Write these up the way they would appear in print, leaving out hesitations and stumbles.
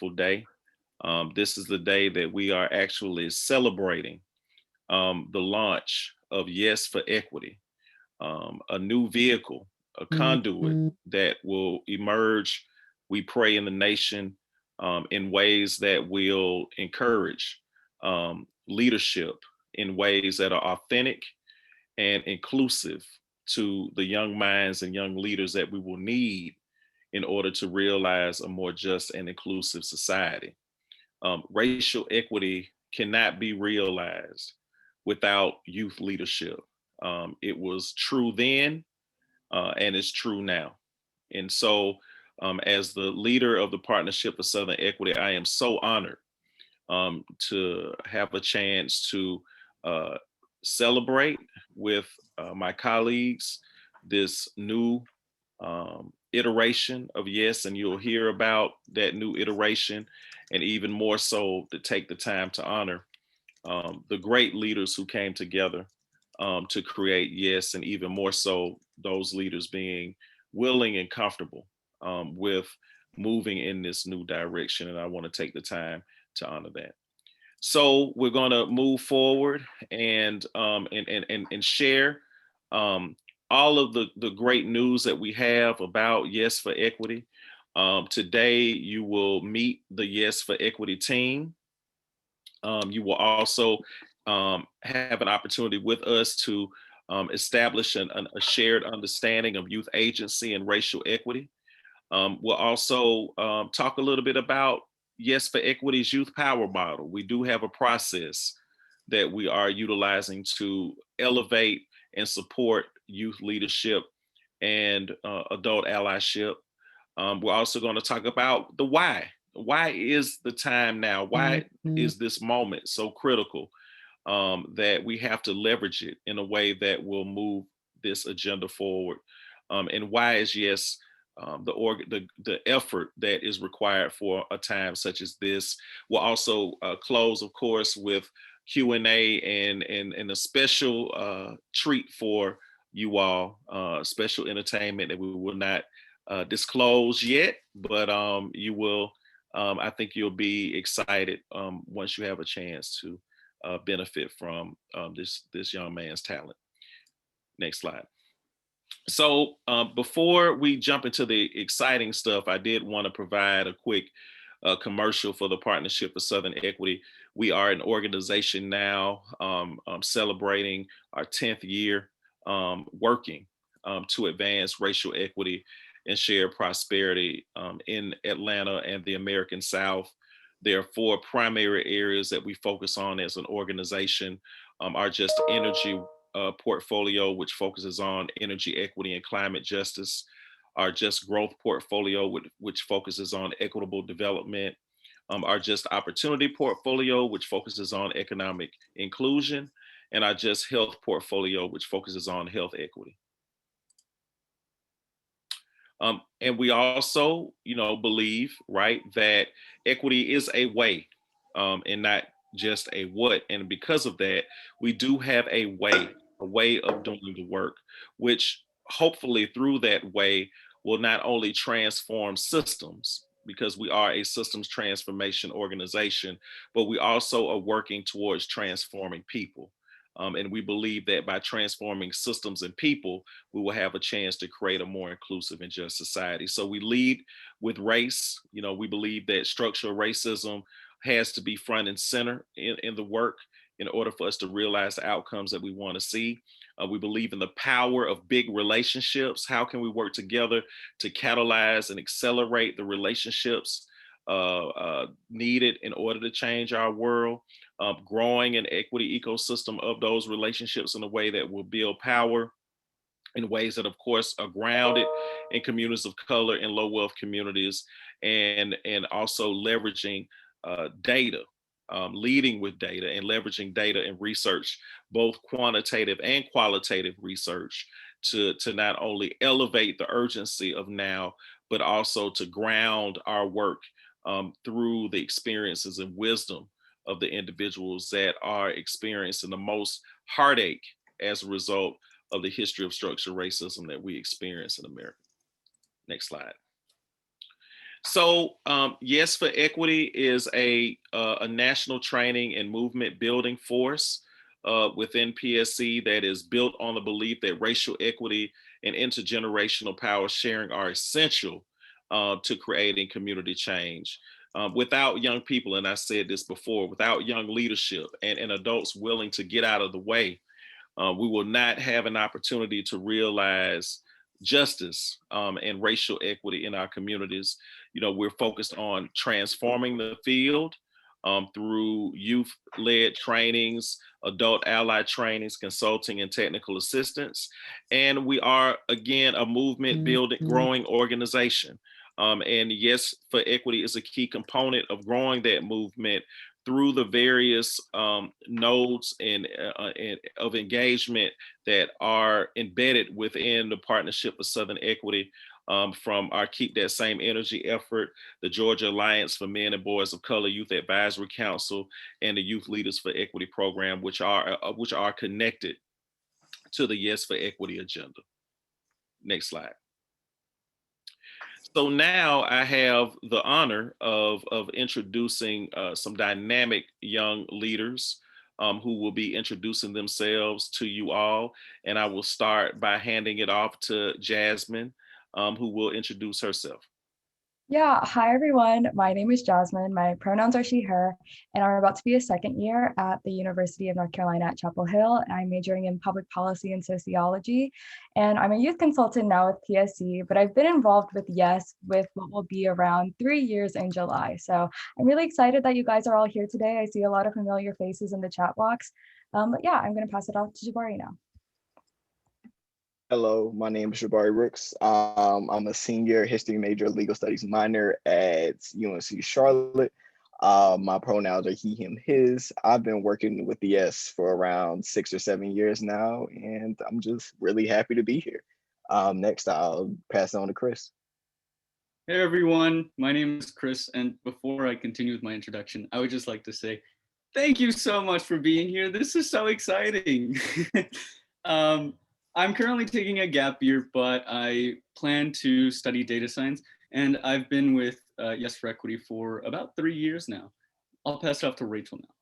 wonderful day. This is the day that we are actually celebrating the launch of Yes for Equity, a new vehicle, a conduit that will emerge, we pray, in the nation in ways that will encourage leadership in ways that are authentic and inclusive to the young minds and young leaders that we will need in order to realize a more just and inclusive society. Racial equity cannot be realized without youth leadership. It was true then, and it's true now. And so, as the leader of the Partnership for Southern Equity, I am so honored to have a chance to uh, celebrate with my colleagues this new iteration of Yes, and you'll hear about that new iteration, and even more so to take the time to honor the great leaders who came together to create Yes, and even more so those leaders being willing and comfortable with moving in this new direction. And I want to take the time to honor that. So we're going to move forward and share um, all of the great news that we have about Yes for Equity. Today, you will meet the Yes for Equity team. You will also have an opportunity with us to establish a shared understanding of youth agency and racial equity. We'll also talk a little bit about Yes for Equity's youth power model. We do have a process that we are utilizing to elevate and support youth leadership and adult allyship. We're also going to talk about the why. Why is the time now? Why is this moment so critical that we have to leverage it in a way that will move this agenda forward? And why is Yes the effort that is required for a time such as this? We'll also close, of course, with Q&A and a special treat for you all, special entertainment that we will not disclose yet, but you will. I think you'll be excited once you have a chance to benefit from this young man's talent. Next slide. So before we jump into the exciting stuff, I did want to provide a quick commercial for the Partnership for Southern Equity. We are an organization now celebrating our 10th year working to advance racial equity and shared prosperity in Atlanta and the American South. There are four primary areas that we focus on as an organization. Our Just Energy portfolio, which focuses on energy equity and climate justice. Our Just Growth portfolio, which focuses on equitable development. Our Just Opportunity portfolio, which focuses on economic inclusion. And our Just Health portfolio, which focuses on health equity. And we also, believe, right, that equity is a way and not just a what. And because of that, we do have a way of doing the work, which hopefully through that way will not only transform systems, because we are a systems transformation organization, but we also are working towards transforming people. And we believe that by transforming systems and people, we will have a chance to create a more inclusive and just society. So we lead with race. We believe that structural racism has to be front and center in the work in order for us to realize the outcomes that we want to see. We believe in the power of big relationships. How can we work together to catalyze and accelerate the relationships needed in order to change our world? Growing an equity ecosystem of those relationships in a way that will build power in ways that, of course, are grounded in communities of color and low wealth communities, and also leveraging data, leading with data and leveraging data and research, both quantitative and qualitative research, to not only elevate the urgency of now, but also to ground our work through the experiences and wisdom of the individuals that are experiencing the most heartache as a result of the history of structural racism that we experience in America. Next slide. So, Yes for Equity is a national training and movement building force within PSC that is built on the belief that racial equity and intergenerational power sharing are essential to creating community change. Without young people, and I said this before, without young leadership and adults willing to get out of the way, we will not have an opportunity to realize justice and racial equity in our communities. We're focused on transforming the field through youth-led trainings, adult ally trainings, consulting, and technical assistance. And we are, again, a movement building, growing organization. And Yes for Equity is a key component of growing that movement through the various nodes and of engagement that are embedded within the Partnership for Southern Equity, from our Keep That Same Energy effort, the Georgia Alliance for Men and Boys of Color Youth Advisory Council, and the Youth Leaders for Equity program, which are connected to the Yes for Equity agenda. Next slide. So now I have the honor of introducing some dynamic young leaders who will be introducing themselves to you all. And I will start by handing it off to Jasmine, who will introduce herself. Yeah, hi everyone. My name is Jasmine. My pronouns are she, her, and I'm about to be a second year at the University of North Carolina at Chapel Hill. I'm majoring in public policy and sociology, and I'm a youth consultant now with PSC, but I've been involved with Yes with what will be around 3 years in July. So I'm really excited that you guys are all here today. I see a lot of familiar faces in the chat box. But yeah, I'm going to pass it off to Jabari now. Hello, my name is Jabari Rooks. I'm a senior history major, legal studies minor at UNC Charlotte. My pronouns are he, him, his. I've been working with the S for around 6 or 7 years now, and I'm just really happy to be here. Next, I'll pass it on to Chris. Hey everyone, my name is Chris, and before I continue with my introduction, I would just like to say thank you so much for being here. This is so exciting. I'm currently taking a gap year, but I plan to study data science, and I've been with Yes for Equity for about 3 years now. I'll pass it off to Rachel now.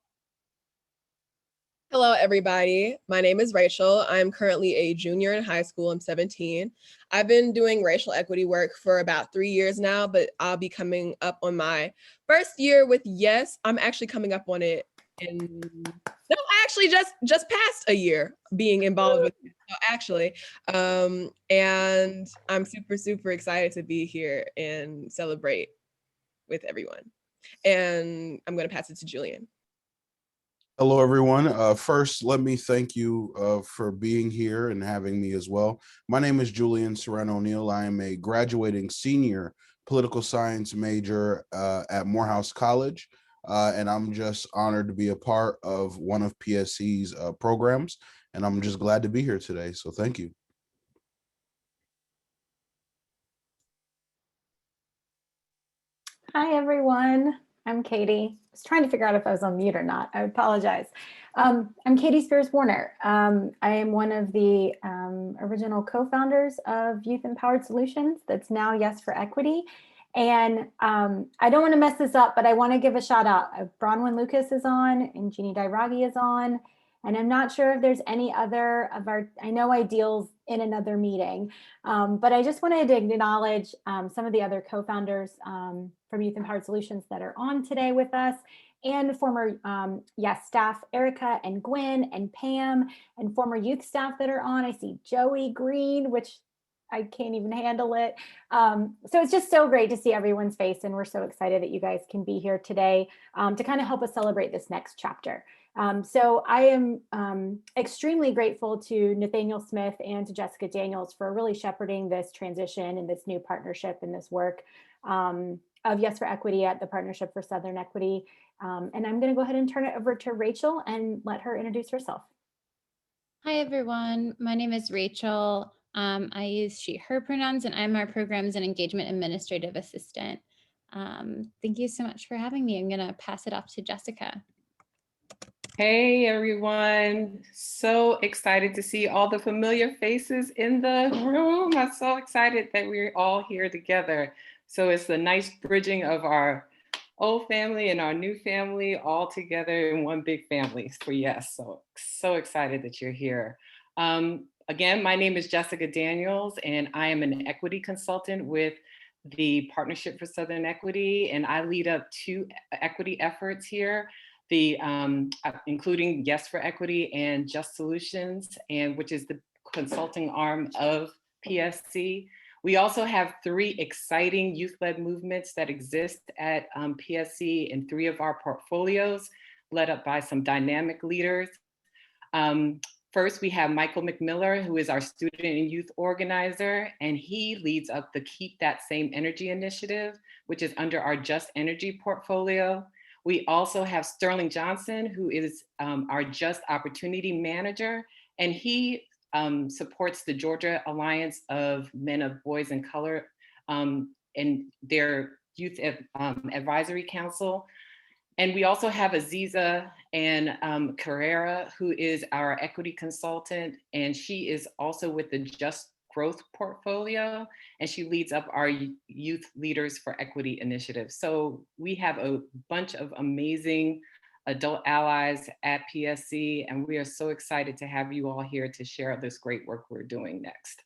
Hello, everybody. My name is Rachel. I'm currently a junior in high school. I'm 17. I've been doing racial equity work for about 3 years now, but I'll be coming up on my first year with Yes. I'm actually coming up on it no, actually just past a year being involved with it, actually. And I'm super excited to be here and celebrate with everyone. And I'm going to pass it to Julian. Hello, everyone. First, let me thank you for being here and having me as well. My name is Julian Serrano O'Neill. I am a graduating senior political science major at Morehouse College. And I'm just honored to be a part of one of PSC's programs. And I'm just glad to be here today. So thank you. Hi, everyone. I'm Katie. I was trying to figure out if I was on mute or not. I apologize. I'm Katie Spears Warner. I am one of the original co-founders of Youth Empowered Solutions that's now Yes for Equity. And I don't want to mess this up, but I want to give a shout out. Bronwyn Lucas is on and Jeannie Dairagi is on. And I'm not sure if there's any other of our, I know Ideal's in another meeting, but I just wanted to acknowledge some of the other co-founders from Youth Empowered Solutions that are on today with us, and former Yes staff, Erica and Gwen and Pam, and former youth staff that are on. I see Joey Green, which I can't even handle it. So it's just so great to see everyone's face, and we're so excited that you guys can be here today to kind of help us celebrate this next chapter. So I am extremely grateful to Nathaniel Smith and to Jessica Daniels for really shepherding this transition and this new partnership and this work of Yes for Equity at the Partnership for Southern Equity. And I'm going to go ahead and turn it over to Rachel and let her introduce herself. Hi, everyone. My name is Rachel. I use she, her pronouns, and I'm our Programs and Engagement Administrative Assistant. Thank you so much for having me. I'm going to pass it off to Jessica. Hey everyone, so excited to see all the familiar faces in the room. I'm so excited that we're all here together. So it's the nice bridging of our old family and our new family all together in one big family for Yes. So excited that you're here. Again, my name is Jessica Daniels, and I am an equity consultant with the Partnership for Southern Equity, and I lead up 2 equity efforts here, including Yes for Equity and Just Solutions, and which is the consulting arm of PSC. We also have 3 exciting youth-led movements that exist at PSC in 3 of our portfolios, led up by some dynamic leaders. First, we have Michael McMiller, who is our student and youth organizer, and he leads up the Keep That Same Energy initiative, which is under our Just Energy portfolio. We also have Sterling Johnson, who is our Just Opportunity manager, and he supports the Georgia Alliance of Men of Boys in Color and their Youth Advisory Council. And we also have Aziza and Carrera, who is our equity consultant, and she is also with the Just Growth portfolio, and she leads up our Youth Leaders for Equity initiative. So we have a bunch of amazing adult allies at PSC, and we are so excited to have you all here to share this great work we're doing next.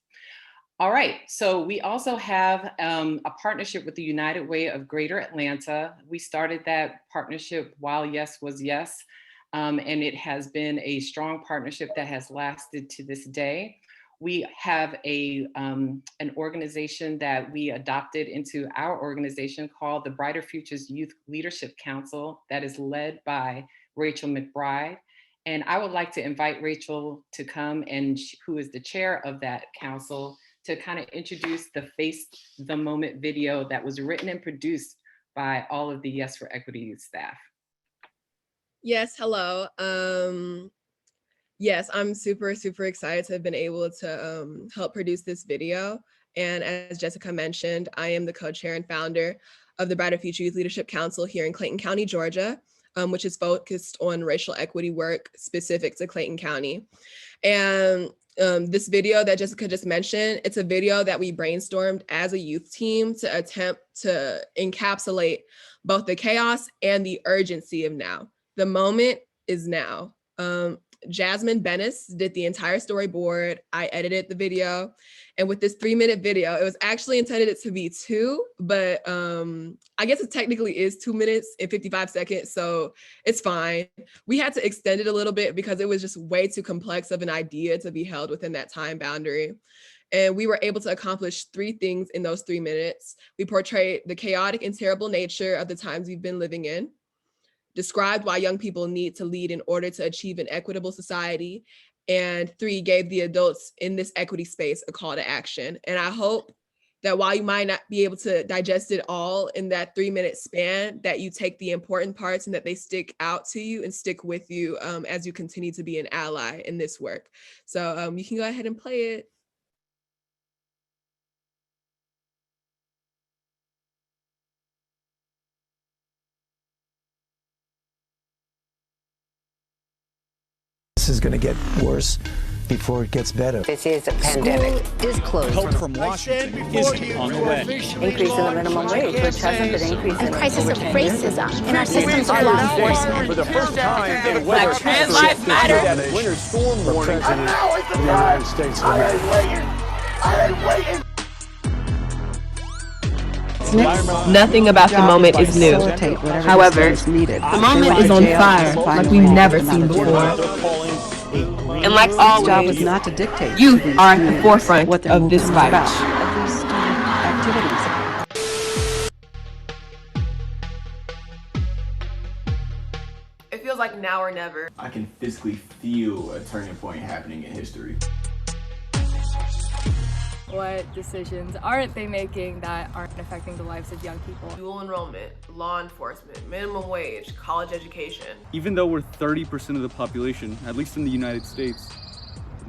All right, so we also have a partnership with the United Way of Greater Atlanta. We started that partnership while Yes was Yes, and it has been a strong partnership that has lasted to this day. We have an organization that we adopted into our organization called the Brighter Futures Youth Leadership Council that is led by Rachel McBride. And I would like to invite Rachel to come, and who is the chair of that council, to kind of introduce the Face the Moment video that was written and produced by all of the Yes for Equity youth staff. Yes, hello. Yes, I'm super excited to have been able to help produce this video. And as Jessica mentioned, I am the co-chair and founder of the Brighter Future Youth Leadership Council here in Clayton County, Georgia, which is focused on racial equity work specific to Clayton County. And this video that Jessica just mentioned, it's a video that we brainstormed as a youth team to attempt to encapsulate both the chaos and the urgency of now. The moment is now. Jasmine Bennis did the entire storyboard. I edited the video. And with this 3-minute video, it was actually intended to be 2, but I guess it technically is 2 minutes and 55 seconds, so it's fine. We had to extend it a little bit because it was just way too complex of an idea to be held within that time boundary. And we were able to accomplish 3 things in those 3 minutes. We portrayed the chaotic and terrible nature of the times we've been living in, described why young people need to lead in order to achieve an equitable society, and 3, gave the adults in this equity space a call to action. And I hope that while you might not be able to digest it all in that 3-minute span, that you take the important parts and that they stick out to you and stick with you as you continue to be an ally in this work. So you can go ahead and play it. This is going to get worse before it gets better. This is a pandemic. School is closed. Help from Washington is on the way. Increase in the minimum wage, which hasn't been increasing. And crisis of racism in our systems of law enforcement. For the first time in Black trans lives matter. winter storm warning. President of the United States of America. Nothing about the moment is new. However, the moment is on fire like we've never seen before. And like always, youth are at the forefront of this fight. It feels like now or never. I can physically feel a turning point happening in history. What decisions aren't they making that aren't affecting the lives of young people? Dual enrollment, law enforcement, minimum wage, college education. Even though we're 30% of the population, at least in the United States,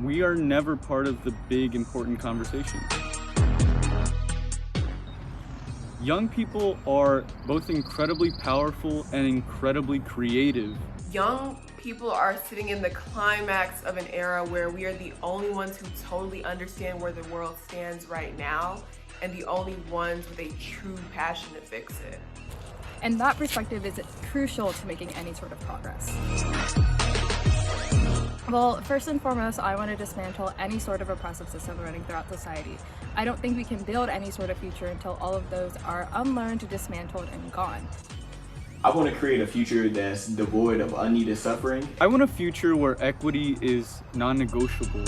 we are never part of the big important conversation. Young people are both incredibly powerful and incredibly creative. Young people are sitting in the climax of an era where we are the only ones who totally understand where the world stands right now. and the only ones with a true passion to fix it. And that perspective is crucial to making any sort of progress. Well, first and foremost, I want to dismantle any sort of oppressive system running throughout society. I don't think we can build any sort of future until all of those are unlearned, dismantled, and gone. I want to create a future that's devoid of unneeded suffering. I want a future where equity is non-negotiable.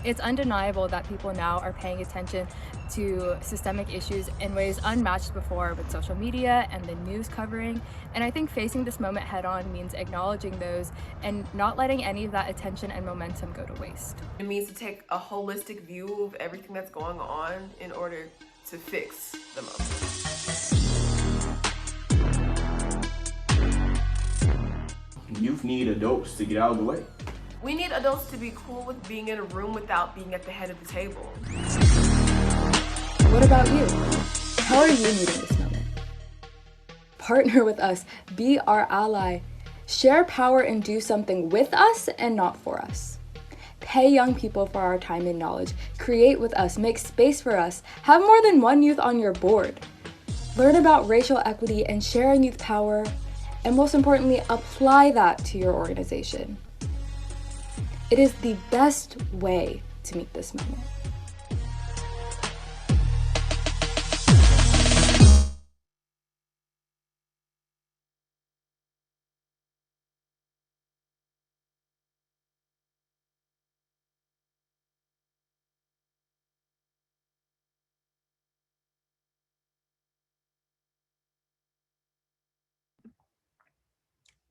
It's undeniable that people now are paying attention to systemic issues in ways unmatched before with social media and the news covering. And I think facing this moment head on means acknowledging those and not letting any of that attention and momentum go to waste. It means to take a holistic view of everything that's going on in order to fix the moment. Youth need adults to get out of the way. We need adults to be cool with being in a room without being at the head of the table. What about you? How are you meeting this moment? Partner with us, be our ally. Share power and do something with us and not for us. Pay young people for our time and knowledge. Create with us, make space for us. Have more than one youth on your board. Learn about racial equity and sharing youth power. And most importantly, apply that to your organization. It is the best way to meet this moment.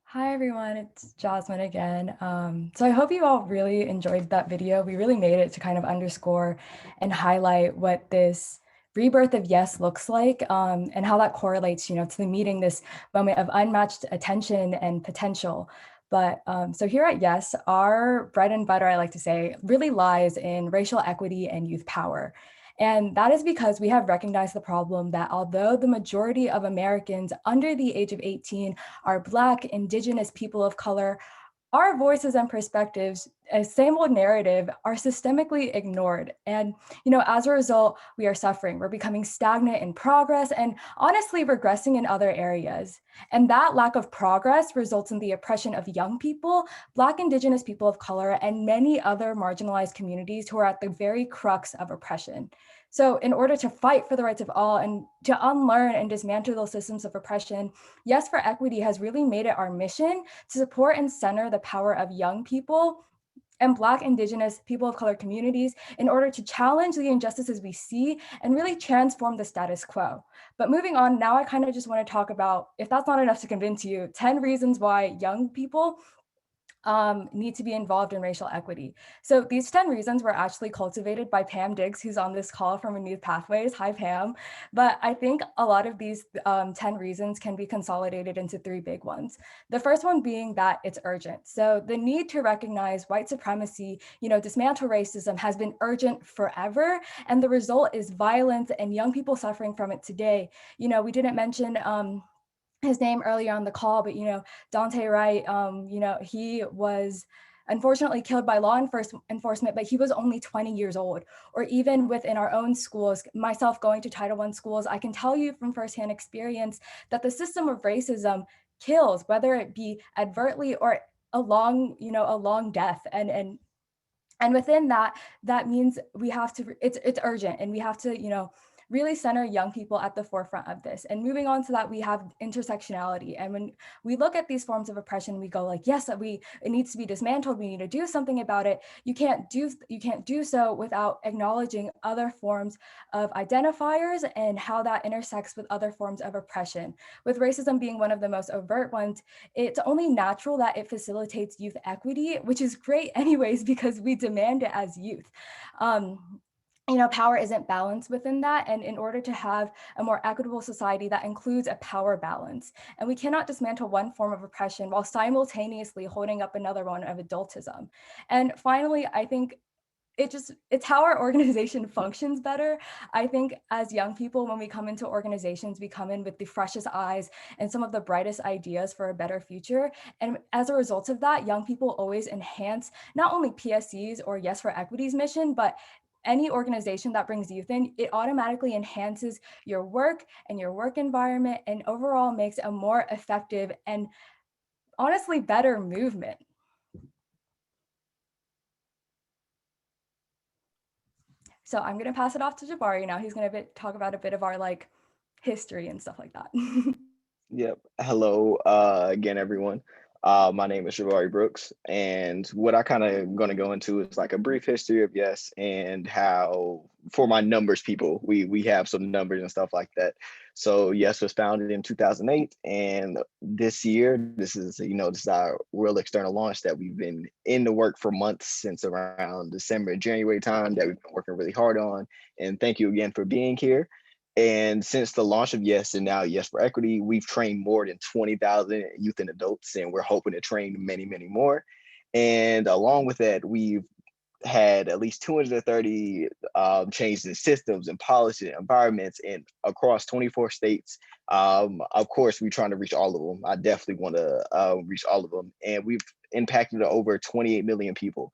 Hi everyone, it's Jasmine again. So I hope you all really enjoyed that video. We really made it to kind of underscore and highlight what this rebirth of Yes looks like, and how that correlates, to meeting this moment of unmatched attention and potential. But so here at Yes, our bread and butter, I like to say, really lies in racial equity and youth power. And that is because we have recognized the problem that although the majority of Americans under the age of 18 are Black, Indigenous, people of color, our voices and perspectives, a same old narrative, are systemically ignored. And, as a result, we are suffering. We're becoming stagnant in progress and honestly regressing in other areas. And that lack of progress results in the oppression of young people, Black, Indigenous, people of color, and many other marginalized communities who are at the very crux of oppression. So in order to fight for the rights of all and to unlearn and dismantle those systems of oppression, Yes for Equity has really made it our mission to support and center the power of young people and Black, Indigenous, people of color communities in order to challenge the injustices we see and really transform the status quo. But moving on, now I kind of just want to talk about, if that's not enough to convince you, 10 reasons why young people need to be involved in racial equity. So these 10 reasons were actually cultivated by Pam Diggs, who's on this call from Renewed Pathways. Hi, Pam. But I think a lot of these 10 reasons can be consolidated into 3 big ones. The first one being that it's urgent. So the need to recognize white supremacy, dismantle racism has been urgent forever. And the result is violence and young people suffering from it today. We didn't mention his name earlier on the call, but Dante Wright, he was unfortunately killed by law enforcement, but he was only 20 years old. Or even within our own schools, myself going to Title I schools, I can tell you from firsthand experience that the system of racism kills, whether it be advertently or a long death. And within that means we have to, it's urgent, and we have to, really center young people at the forefront of this. And moving on to that, we have intersectionality. And when we look at these forms of oppression, we go like, yes, it needs to be dismantled. We need to do something about it. You can't do so without acknowledging other forms of identifiers and how that intersects with other forms of oppression. With racism being one of the most overt ones, it's only natural that it facilitates youth equity, which is great anyways, because we demand it as youth. Power isn't balanced within that. And in order to have a more equitable society, that includes a power balance. And we cannot dismantle one form of oppression while simultaneously holding up another one of adultism. And finally, I think it's how our organization functions better. I think as young people, when we come into organizations, we come in with the freshest eyes and some of the brightest ideas for a better future. And as a result of that, young people always enhance not only PSC's or Yes for Equity's mission, but any organization that brings youth in, it automatically enhances your work and your work environment and overall makes a more effective and honestly better movement. So I'm going to pass it off to Jabari now. He's going to talk about a bit of our like history and stuff like that. Yep. Hello again, everyone. My name is Jabari Brooks, and what I kind of going to go into is like a brief history of Yes and how, for my numbers people, we have some numbers and stuff like that. So Yes was founded in 2008, and this year, this is our real external launch that we've been in the work for months, since around December, January time, that we've been working really hard on. And thank you again for being here. And since the launch of Yes and now Yes for Equity, we've trained more than 20,000 youth and adults, and we're hoping to train many, many more. And along with that, we've had at least 230 changes in systems and policy and environments and across 24 states. Of course, we're trying to reach all of them. I definitely want to reach all of them. And we've impacted over 28 million people.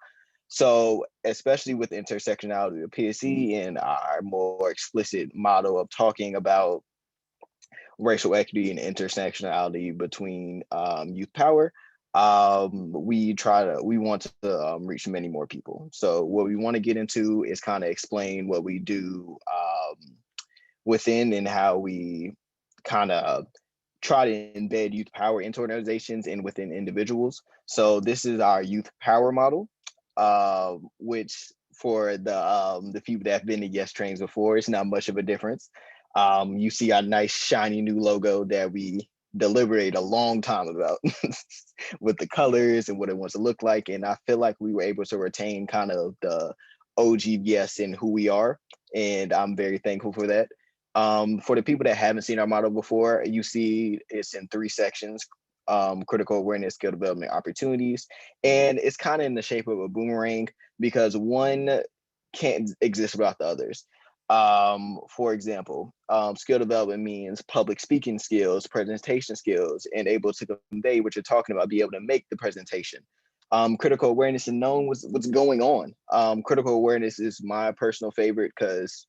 So especially with intersectionality of PSC and our more explicit motto of talking about racial equity and intersectionality between youth power, we want to reach many more people. So what we want to get into is kind of explain what we do within and how we kind of try to embed youth power into organizations and within individuals. So this is our youth power model, which for the people that have been to Yes trains before, it's not much of a difference. You see our nice shiny new logo that we deliberated a long time about with the colors and what it wants to look like. And I feel like we were able to retain kind of the OG Yes and who we are. And I'm very thankful for that. For the people that haven't seen our model before, you see it's in 3 sections: critical awareness, skill development, opportunities. And it's kind of in the shape of a boomerang because one can't exist without the others. For example, skill development means public speaking skills, presentation skills, and able to convey what you're talking about, be able to make the presentation. Critical awareness and knowing what's going on. Critical awareness is my personal favorite because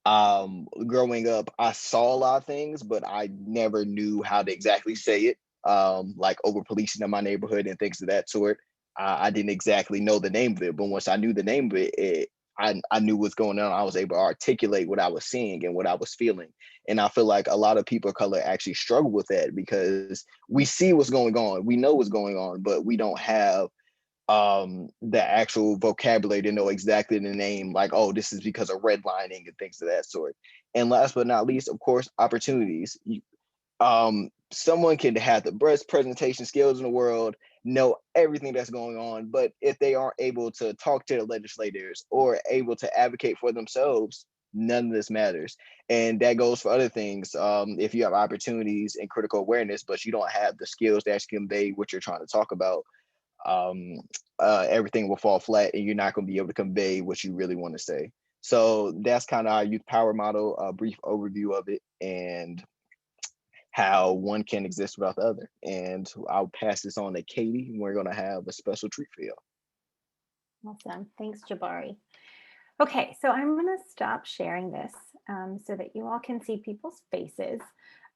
growing up, I saw a lot of things, but I never knew how to exactly say it. Like over policing in my neighborhood and things of that sort. I didn't exactly know the name of it, but once I knew the name of it, I knew what's going on. I was able to articulate what I was seeing and what I was feeling. And I feel like a lot of people of color actually struggle with that because we see what's going on, we know what's going on, but we don't have the actual vocabulary to know exactly the name, like, oh, this is because of redlining and things of that sort. And last but not least, of course, opportunities. Someone can have the best presentation skills in the world, know everything that's going on, but if they aren't able to talk to the legislators or able to advocate for themselves, none of this matters. And that goes for other things. If you have opportunities and critical awareness, but you don't have the skills to actually convey what you're trying to talk about, everything will fall flat and you're not going to be able to convey what you really want to say. So that's kind of our youth power model, a brief overview of it and how one can exist without the other. And I'll pass this on to Katie, and we're going to have a special treat for you. Awesome. Thanks, Jabari. Okay, so I'm going to stop sharing this so that you all can see people's faces.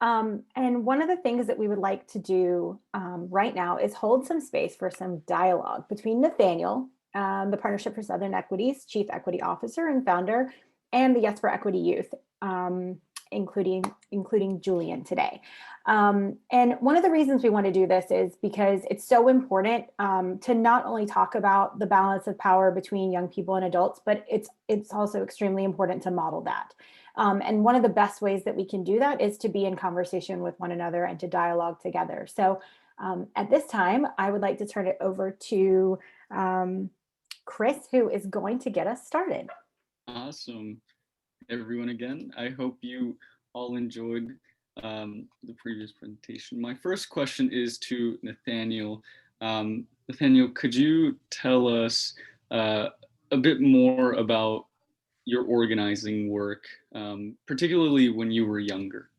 And one of the things that we would like to do right now is hold some space for some dialogue between Nathaniel, the Partnership for Southern Equity's Chief Equity Officer and founder, and the Yes for Equity Youth, including Julian today. And one of the reasons we want to do this is because it's so important to not only talk about the balance of power between young people and adults, but it's also extremely important to model that. And one of the best ways that we can do that is to be in conversation with one another and to dialogue together. So at this time, I would like to turn it over to Chris, who is going to get us started. Awesome. Everyone again, I hope you all enjoyed the previous presentation. My first question is to Nathaniel. Nathaniel, could you tell us a bit more about your organizing work, particularly when you were younger?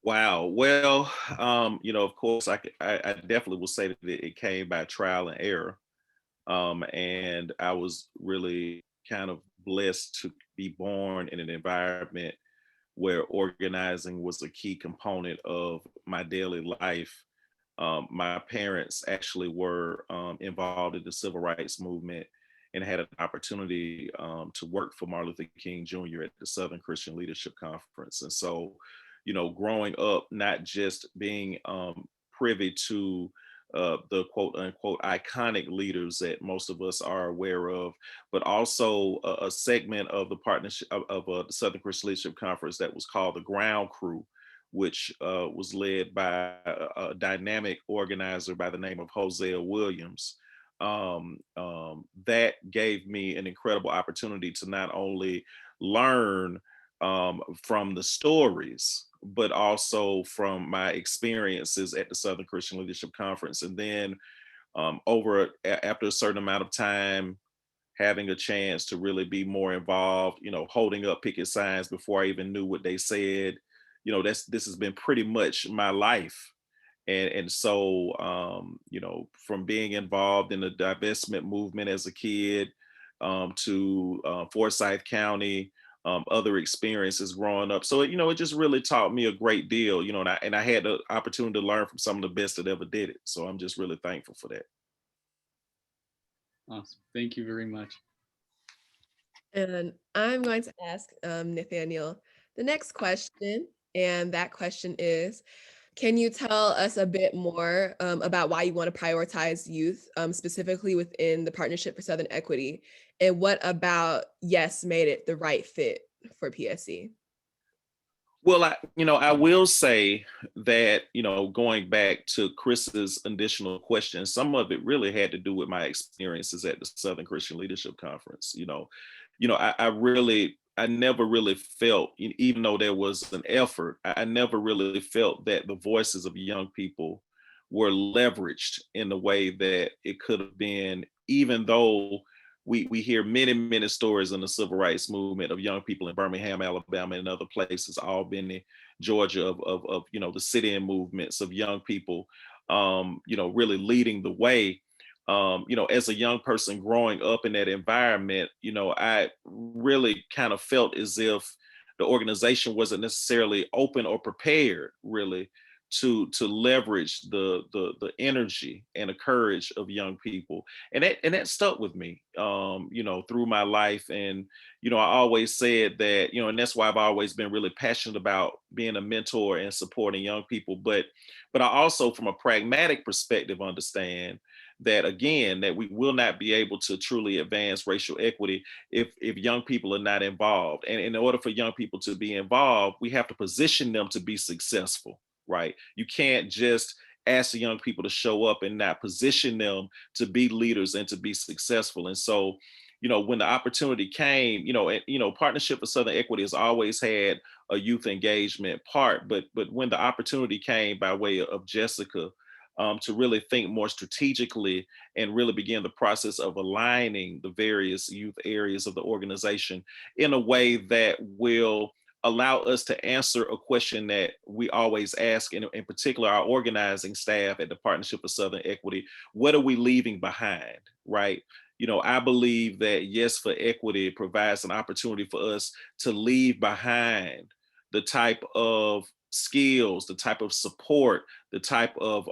Wow. Well, of course, I definitely will say that it came by trial and error. And I was really kind of blessed to be born in an environment where organizing was a key component of my daily life. My parents actually were involved in the civil rights movement and had an opportunity to work for Martin Luther King Jr. at the Southern Christian Leadership Conference. And so, growing up, not just being privy to the quote unquote iconic leaders that most of us are aware of, but also a segment of the partnership of the Southern Christian Leadership Conference that was called the Ground Crew, which was led by a dynamic organizer by the name of Hosea Williams. That gave me an incredible opportunity to not only learn from the stories, but also from my experiences at the Southern Christian Leadership Conference. And then after a certain amount of time, having a chance to really be more involved, holding up picket signs before I even knew what they said, this has been pretty much my life. And so, from being involved in the divestment movement as a kid to Forsyth County, other experiences growing up. So, it just really taught me a great deal, and I had the opportunity to learn from some of the best that ever did it. So I'm just really thankful for that. Awesome. Thank you very much. And I'm going to ask Nathaniel the next question. And that question is, can you tell us a bit more about why you want to prioritize youth, specifically within the Partnership for Southern Equity? And what about YES made it the right fit for PSC? Well, I will say that, going back to Chris's additional question, some of it really had to do with my experiences at the Southern Christian Leadership Conference. I never really felt, even though there was an effort, I never really felt that the voices of young people were leveraged in the way that it could have been, even though we hear many, many stories in the civil rights movement of young people in Birmingham, Alabama, and other places, Albany, Georgia, of the sit-in movements of young people, really leading the way. As a young person growing up in that environment, I really kind of felt as if the organization wasn't necessarily open or prepared really to leverage the energy and the courage of young people. And that stuck with me, through my life. And, I always said that, and that's why I've always been really passionate about being a mentor and supporting young people. But I also, from a pragmatic perspective, understand that, again, that we will not be able to truly advance racial equity if young people are not involved. And in order for young people to be involved, we have to position them to be successful, right? You can't just ask the young people to show up and not position them to be leaders and to be successful. And so, when the opportunity came, Partnership for Southern Equity has always had a youth engagement part, but when the opportunity came by way of Jessica, to really think more strategically and really begin the process of aligning the various youth areas of the organization in a way that will allow us to answer a question that we always ask, in particular our organizing staff at the Partnership for Southern Equity: what are we leaving behind, right? I believe that YES for Equity provides an opportunity for us to leave behind the type of skills, the type of support, the type of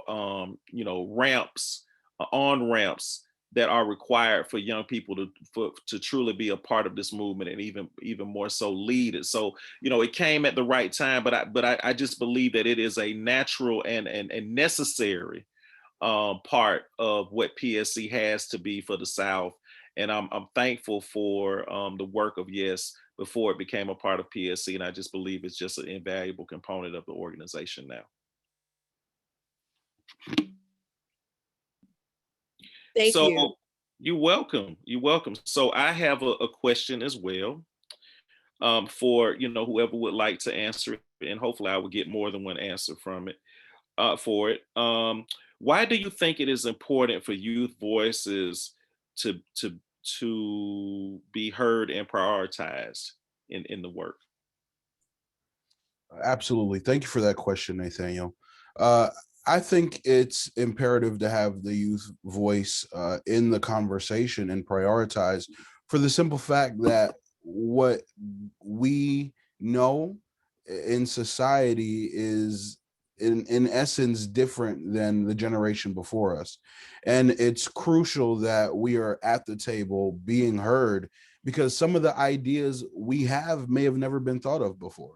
ramps, on ramps that are required for young people to truly be a part of this movement, and even more so lead it. So it came at the right time, but I just believe that it is a natural and necessary part of what PSC has to be for the South. And I'm thankful for the work of YES before it became a part of PSC. And I just believe it's just an invaluable component of the organization now. Thank you. You're welcome. You're welcome. So I have a question as well for, whoever would like to answer it. And hopefully I will get more than one answer from it for it. Why do you think it is important for youth voices to be heard and prioritized in the work? Absolutely. Thank you for that question, Nathaniel. I think it's imperative to have the youth voice in the conversation and prioritize, for the simple fact that what we know in society is in essence different than the generation before us. And it's crucial that we are at the table being heard, because some of the ideas we have may have never been thought of before.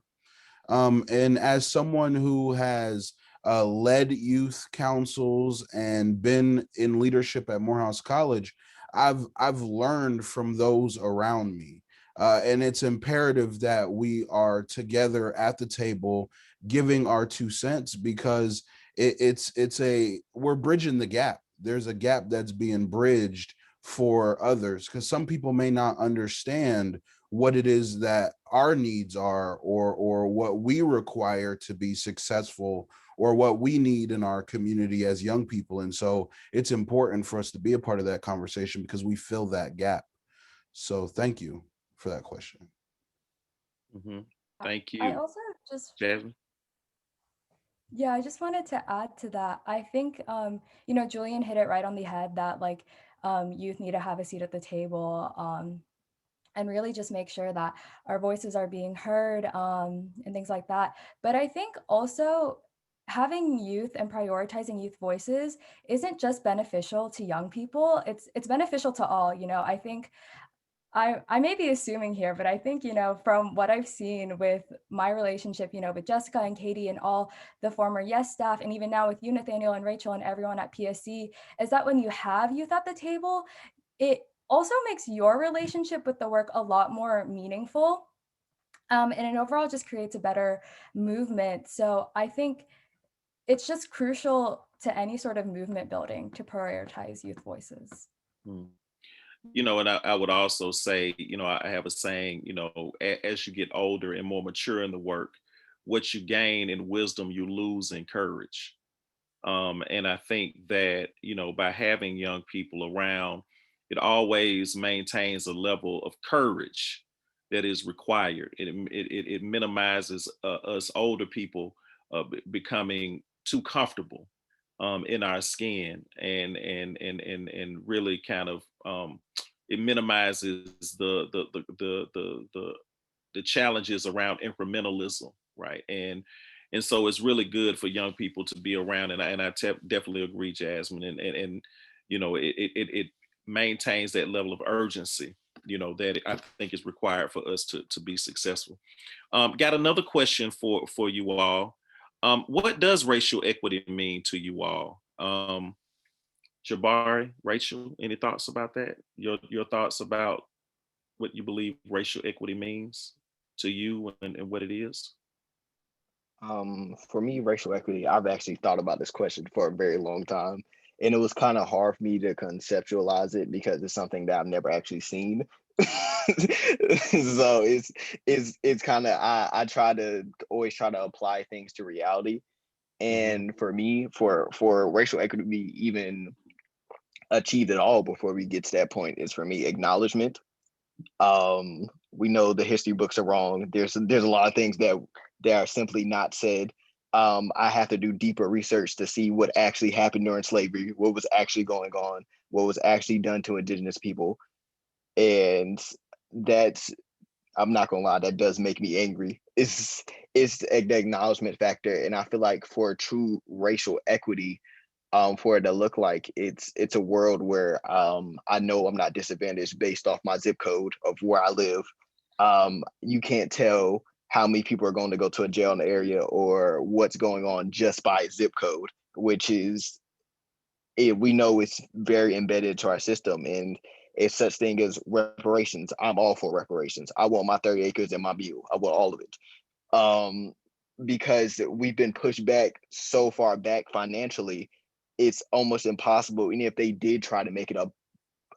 And as someone who has led youth councils and been in leadership at Morehouse College, I've learned from those around me. And it's imperative that we are together at the table giving our 2 cents, because we're bridging the gap. There's a gap that's being bridged for others, because some people may not understand what it is that our needs are, or what we require to be successful, or what we need in our community as young people. And so it's important for us to be a part of that conversation, because we fill that gap. So thank you for that question. Thank you. I also just Jasmine. Yeah, I just wanted to add to that. I think, Julian hit it right on the head that youth need to have a seat at the table, and really just make sure that our voices are being heard, and things like that. But I think also having youth and prioritizing youth voices isn't just beneficial to young people. It's beneficial to all. I think I may be assuming here, but I think, from what I've seen with my relationship, with Jessica and Katie and all the former YES staff, and even now with you, Nathaniel and Rachel and everyone at PSC, is that when you have youth at the table, it also makes your relationship with the work a lot more meaningful. And it overall just creates a better movement. So I think it's just crucial to any sort of movement building to prioritize youth voices. And I would also say, I have a saying, as you get older and more mature in the work, what you gain in wisdom, you lose in courage. And I think that, by having young people around, it always maintains a level of courage that is required. It minimizes us older people becoming too comfortable in our skin, and really kind of it minimizes the challenges around incrementalism, right? And so it's really good for young people to be around, and I definitely agree, Jasmine, and it maintains that level of urgency, that I think is required for us to be successful. Got another question for you all. What does racial equity mean to you all? Jabari, Rachel, any thoughts about that? Your thoughts about what you believe racial equity means to you, and what it is? For me, racial equity, I've actually thought about this question for a very long time, and it was kind of hard for me to conceptualize it because it's something that I've never actually seen. So it's kind of, I always try to apply things to reality. And for me, for racial equity to be even achieved at all before we get to that point, is for me acknowledgement. We know the history books are wrong. There's a lot of things that are simply not said. I have to do deeper research to see what actually happened during slavery, what was actually going on, what was actually done to indigenous people. And that's, I'm not gonna lie, that does make me angry. It's the acknowledgement factor. And I feel like for true racial equity, for it to look like it's a world where I know I'm not disadvantaged based off my zip code of where I live. You can't tell how many people are going to go to a jail in the area or what's going on just by zip code, which is, we know it's very embedded to our system. And it's such thing as reparations. I'm all for reparations. I want my 30 acres and my mule. I want all of it. Because we've been pushed back so far back financially, it's almost impossible. And if they did try to make it an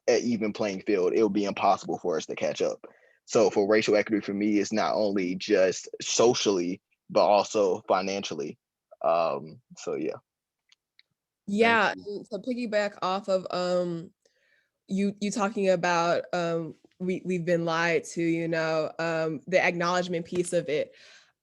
even playing field, it would be impossible for us to catch up. So for racial equity, for me, it's not only just socially, but also financially. So yeah. Yeah, and to piggyback off of you talking about we've been lied to, the acknowledgement piece of it.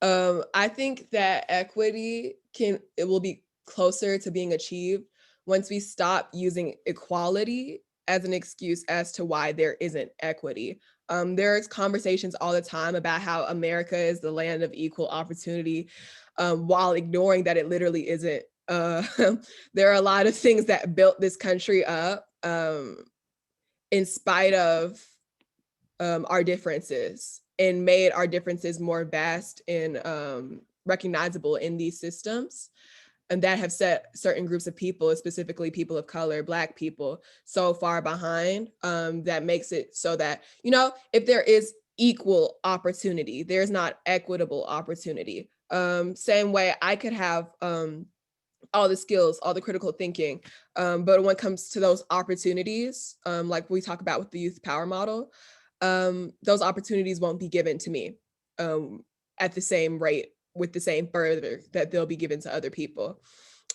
I think that equity it will be closer to being achieved once we stop using equality as an excuse as to why there isn't equity. There's conversations all the time about how America is the land of equal opportunity, while ignoring that it literally isn't. There are a lot of things that built this country up, in spite of our differences, and made our differences more vast and recognizable in these systems, and that have set certain groups of people, specifically people of color, Black people, so far behind, that makes it so that, if there is equal opportunity, there's not equitable opportunity. Same way I could have all the skills, all the critical thinking, but when it comes to those opportunities, like we talk about with the youth power model, those opportunities won't be given to me at the same rate, with the same further that they'll be given to other people.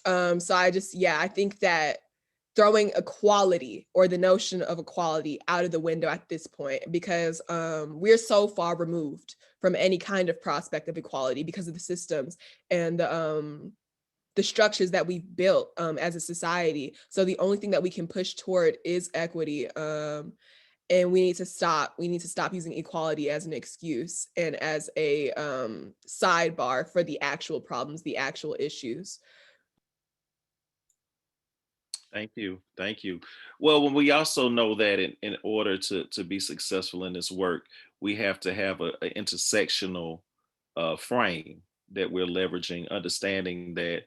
So I think that throwing equality, or the notion of equality, out of the window at this point, because we're so far removed from any kind of prospect of equality because of the systems and the structures that we've built as a society. So the only thing that we can push toward is equity. And we need to stop using equality as an excuse and as a sidebar for the actual problems, the actual issues. Thank you. Thank you. Well, when we also know that in order to be successful in this work, we have to have an intersectional frame that we're leveraging, understanding that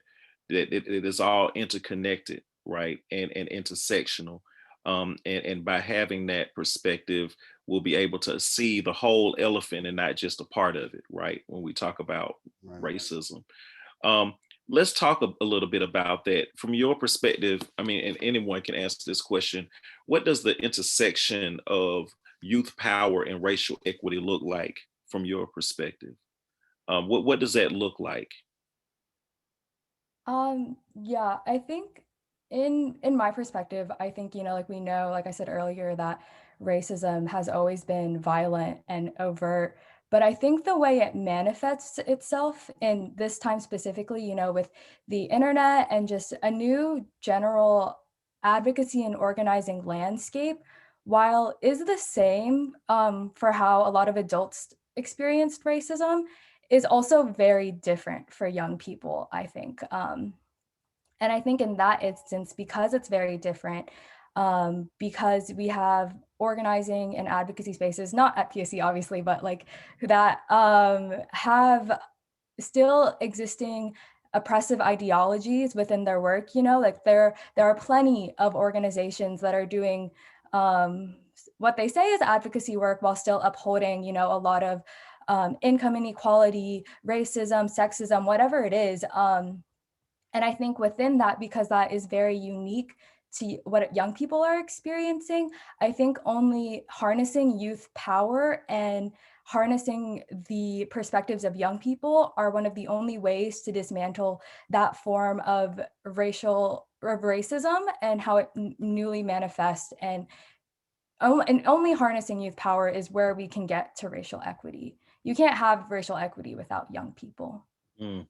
it is all interconnected, right? And intersectional. And by having that perspective, we'll be able to see the whole elephant and not just a part of it, right? When we talk about racism. Let's talk a little bit about that from your perspective. I mean, and anyone can answer this question. What does the intersection of youth power and racial equity look like from your perspective? What does that look like? Yeah, I think in my perspective, I think, like we know, like I said earlier, that racism has always been violent and overt. But I think the way it manifests itself in this time specifically, with the internet and just a new general advocacy and organizing landscape, while is the same for how a lot of adults experienced racism, is also very different for young people, I think. And I think in that instance, because it's very different, because we have organizing and advocacy spaces, not at PSC obviously, but like that have still existing oppressive ideologies within their work, like there are plenty of organizations that are doing what they say is advocacy work while still upholding, a lot of income inequality, racism, sexism, whatever it is. And I think within that, because that is very unique to what young people are experiencing, I think only harnessing youth power and harnessing the perspectives of young people are one of the only ways to dismantle that form of racism and how it newly manifests. And only harnessing youth power is where we can get to racial equity. You can't have racial equity without young people. Mm.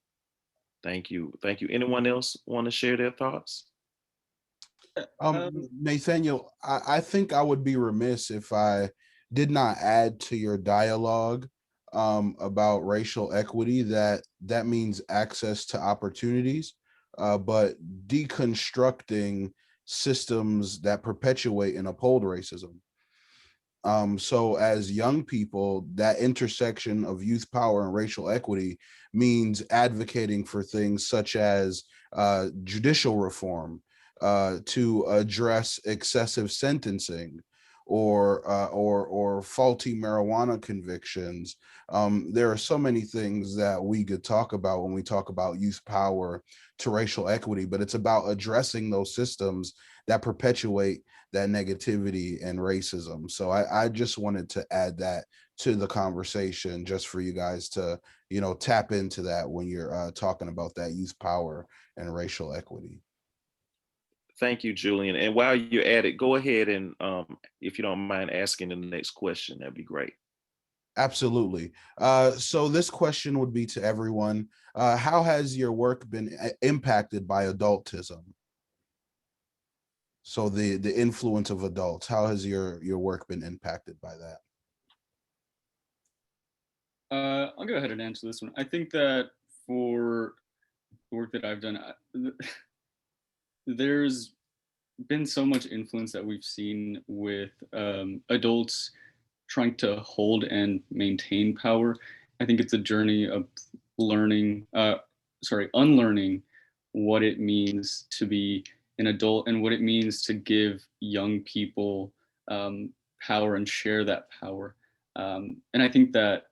Thank you. Thank you. Anyone else want to share their thoughts? Nathaniel, I think I would be remiss if I did not add to your dialogue about racial equity that means access to opportunities, but deconstructing systems that perpetuate and uphold racism. So as young people, that intersection of youth power and racial equity means advocating for things such as judicial reform, to address excessive sentencing or faulty marijuana convictions. There are so many things that we could talk about when we talk about youth power to racial equity, but it's about addressing those systems that perpetuate that negativity and racism. So I just wanted to add that to the conversation, just for you guys to, tap into that when you're talking about that youth power and racial equity. Thank you, Julian. And while you're at it, go ahead and, if you don't mind asking the next question, that'd be great. Absolutely. So this question would be to everyone. How has your work been impacted by adultism? So the influence of adults, how has your work been impacted by that? I'll go ahead and answer this one. I think that for the work that I've done, there's been so much influence that we've seen with adults trying to hold and maintain power. I think it's a journey of unlearning what it means to be an adult and what it means to give young people power and share that power. And I think that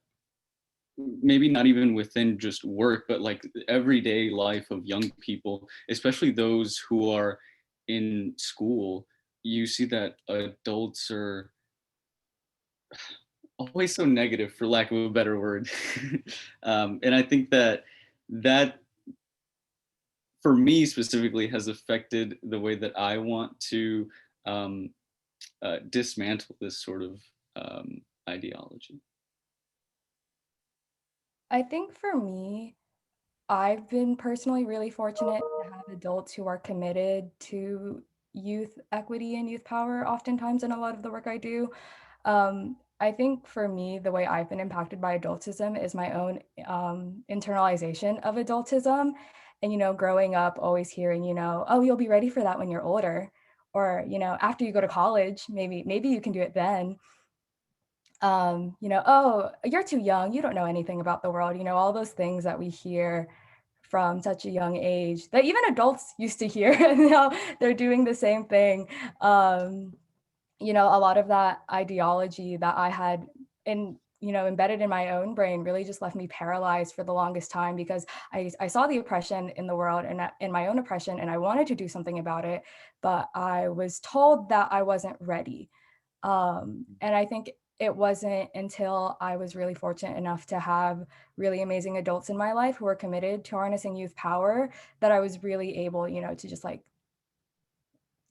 maybe not even within just work, but like everyday life of young people, especially those who are in school, you see that adults are always so negative, for lack of a better word. And I think that for me specifically has affected the way that I want to dismantle this sort of ideology. I think for me, I've been personally really fortunate to have adults who are committed to youth equity and youth power oftentimes in a lot of the work I do. I think for me, the way I've been impacted by adultism is my own internalization of adultism. And, growing up, always hearing, oh, you'll be ready for that when you're older. Or, after you go to college, maybe you can do it then. Oh, you're too young, you don't know anything about the world, all those things that we hear from such a young age that even adults used to hear, and now they're doing the same thing. A lot of that ideology that I had embedded in my own brain really just left me paralyzed for the longest time, because I saw the oppression in the world and in my own oppression, and I wanted to do something about it, but I was told that I wasn't ready. And I think it wasn't until I was really fortunate enough to have really amazing adults in my life who were committed to harnessing youth power that I was really able, to just like,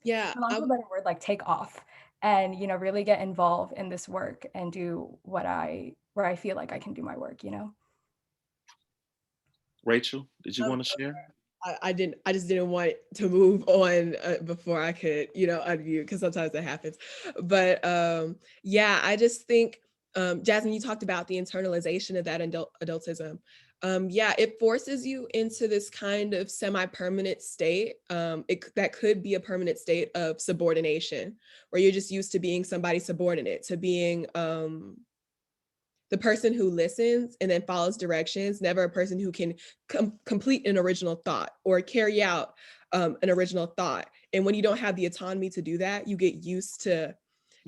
for lack of a better word, like take off and, really get involved in this work and do where I feel like I can do my work, Rachel, did you want to share? I just didn't want to move on before I could, unmute, because sometimes that happens. But yeah, I just think, Jasmine, you talked about the internalization of that adultism. Yeah, it forces you into this kind of semi-permanent state. That could be a permanent state of subordination, where you're just used to being somebody subordinate, to being the person who listens and then follows directions, never a person who can complete an original thought or carry out an original thought. And when you don't have the autonomy to do that, you get used to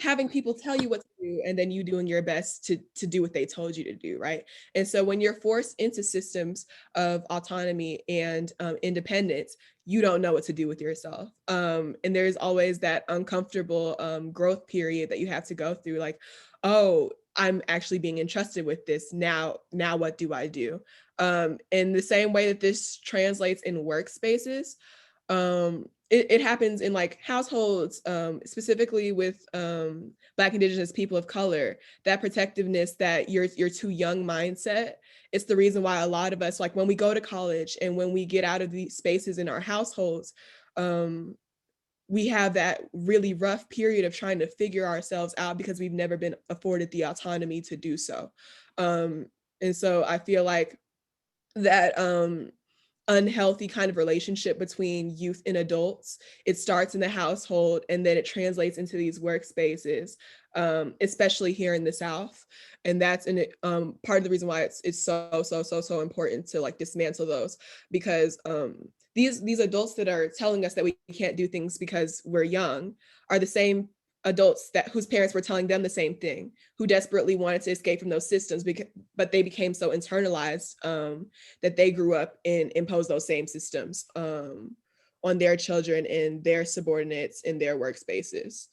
having people tell you what to do and then you doing your best to do what they told you to do, right? And so when you're forced into systems of autonomy and independence, you don't know what to do with yourself. And there's always that uncomfortable growth period that you have to go through, like, oh, I'm actually being entrusted with this. Now what do I do? In the same way that this translates in workspaces, it happens in like households, specifically with Black, Indigenous people of color. That protectiveness, that you're too young mindset, it's the reason why a lot of us, like when we go to college and when we get out of these spaces in our households, we have that really rough period of trying to figure ourselves out because we've never been afforded the autonomy to do so. And so I feel like that unhealthy kind of relationship between youth and adults, it starts in the household and then it translates into these workspaces, especially here in the South. And that's part of the reason why it's so important to like dismantle those, because these adults that are telling us that we can't do things because we're young are the same adults whose parents were telling them the same thing, who desperately wanted to escape from those systems, but they became so internalized that they grew up and imposed those same systems on their children and their subordinates in their workspaces.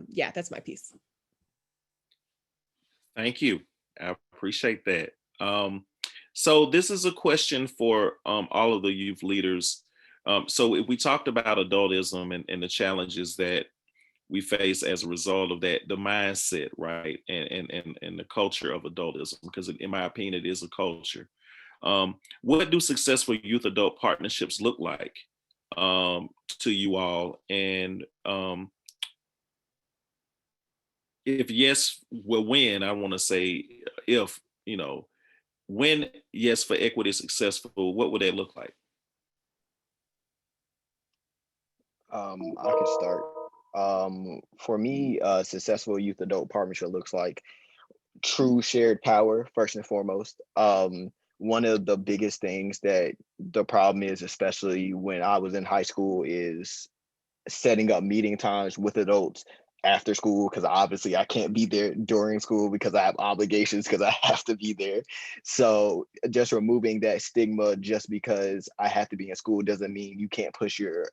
Yeah, that's my piece. Thank you. I appreciate that. So this is a question for all of the youth leaders. So if we talked about adultism and the challenges that we face as a result of that, the mindset, right, and the culture of adultism, because in my opinion, it is a culture. What do successful youth adult partnerships look like to you all? And if yes, well, when, I want to say if, when Yes for Equity is successful, what would that look like? I could start. For me, successful youth adult partnership looks like true shared power, first and foremost. One of the biggest things that the problem is, especially when I was in high school, is setting up meeting times with adults after school, because obviously I can't be there during school because I have obligations, because I have to be there. So just removing that stigma, just because I have to be in school doesn't mean you can't push your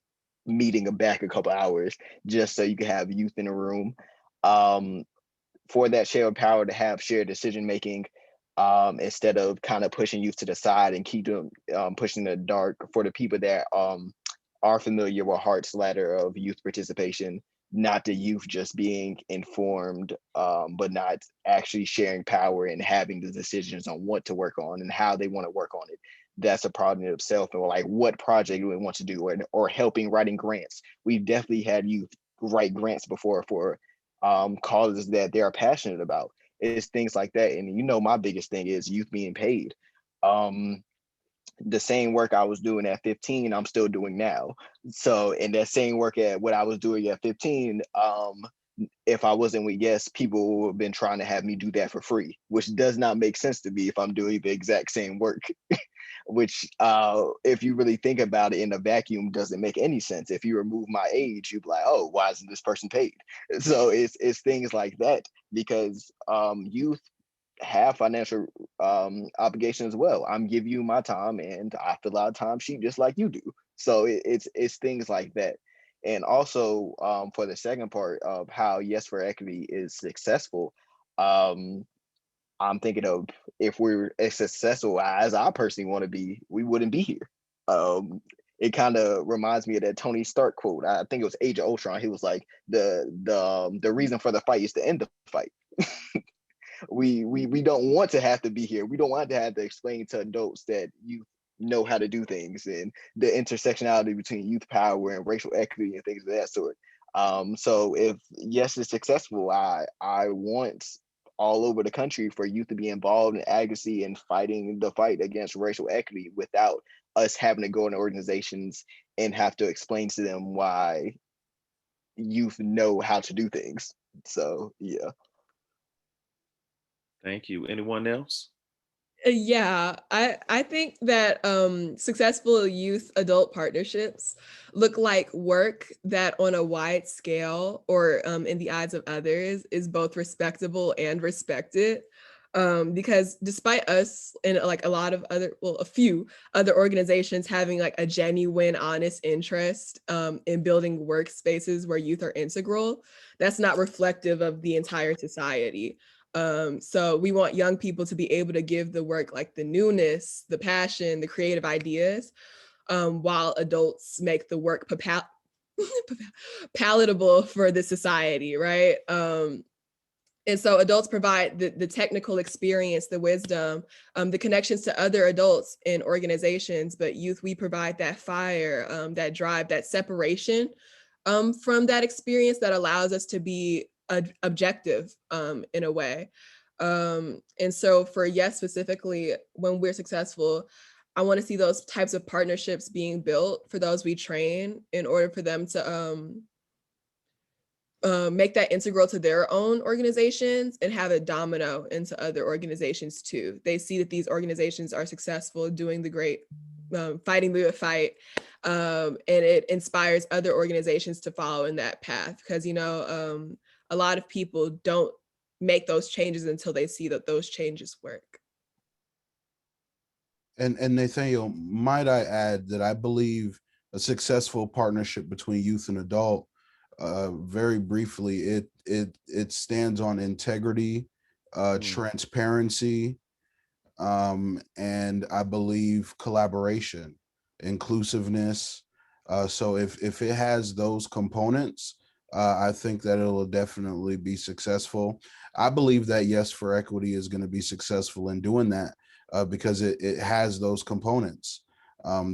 meeting back a couple hours just so you can have youth in the room. For that shared power to have shared decision making, instead of kind of pushing youth to the side and keep them pushing in the dark. For the people that are familiar with Hart's ladder of youth participation, not the youth just being informed, but not actually sharing power and having the decisions on what to work on and how they want to work on it. That's a problem in itself. And like, what project do we want to do, or helping writing grants. We've definitely had youth write grants before for causes that they are passionate about. It's things like that. And my biggest thing is youth being paid. The same work I was doing at 15, I'm still doing now. So, and that same work at what I was doing at 15, if I wasn't with Yes, people would have been trying to have me do that for free, which does not make sense to me if I'm doing the exact same work. Which, if you really think about it in a vacuum, doesn't make any sense. If you remove my age, you'd be like, oh, why isn't this person paid? So it's things like that, because youth have financial obligation as well. I'm giving you my time and I fill out a time sheet just like you do. So it's things like that. And also, for the second part of how Yes for Equity is successful, I'm thinking of, if we're as successful as I personally want to be, we wouldn't be here. It kind of reminds me of that Tony Stark quote. I think it was Age of Ultron. He was like, the reason for the fight is to end the fight. We don't want to have to be here. We don't want to have to explain to adults that you know how to do things, and the intersectionality between youth power and racial equity and things of that sort. So if Yes is successful, I want all over the country for youth to be involved in advocacy and fighting the fight against racial equity without us having to go into organizations and have to explain to them why youth know how to do things. So yeah. Thank you. Anyone else? Yeah, I think that successful youth adult partnerships look like work that on a wide scale, or in the eyes of others, is both respectable and respected. Because despite us and like a few other organizations having like a genuine, honest interest in building workspaces where youth are integral, that's not reflective of the entire society. So we want young people to be able to give the work like the newness, the passion, the creative ideas, while adults make the work palatable for the society, right? And so adults provide the technical experience, the wisdom, the connections to other adults in organizations, but youth, we provide that fire, that drive, that separation from that experience that allows us to be objective in a way. And so for Yes, specifically, when we're successful, I want to see those types of partnerships being built for those we train in order for them to make that integral to their own organizations and have it domino into other organizations too. They see that these organizations are successful, doing the great, fighting the fight, and it inspires other organizations to follow in that path. Because a lot of people don't make those changes until they see that those changes work. And Nathaniel, might I add that I believe a successful partnership between youth and adult, very briefly, it stands on integrity, transparency, and I believe collaboration, inclusiveness, So if it has those components, I think that it'll definitely be successful. I believe that Yes for Equity is going to be successful in doing that because it has those components.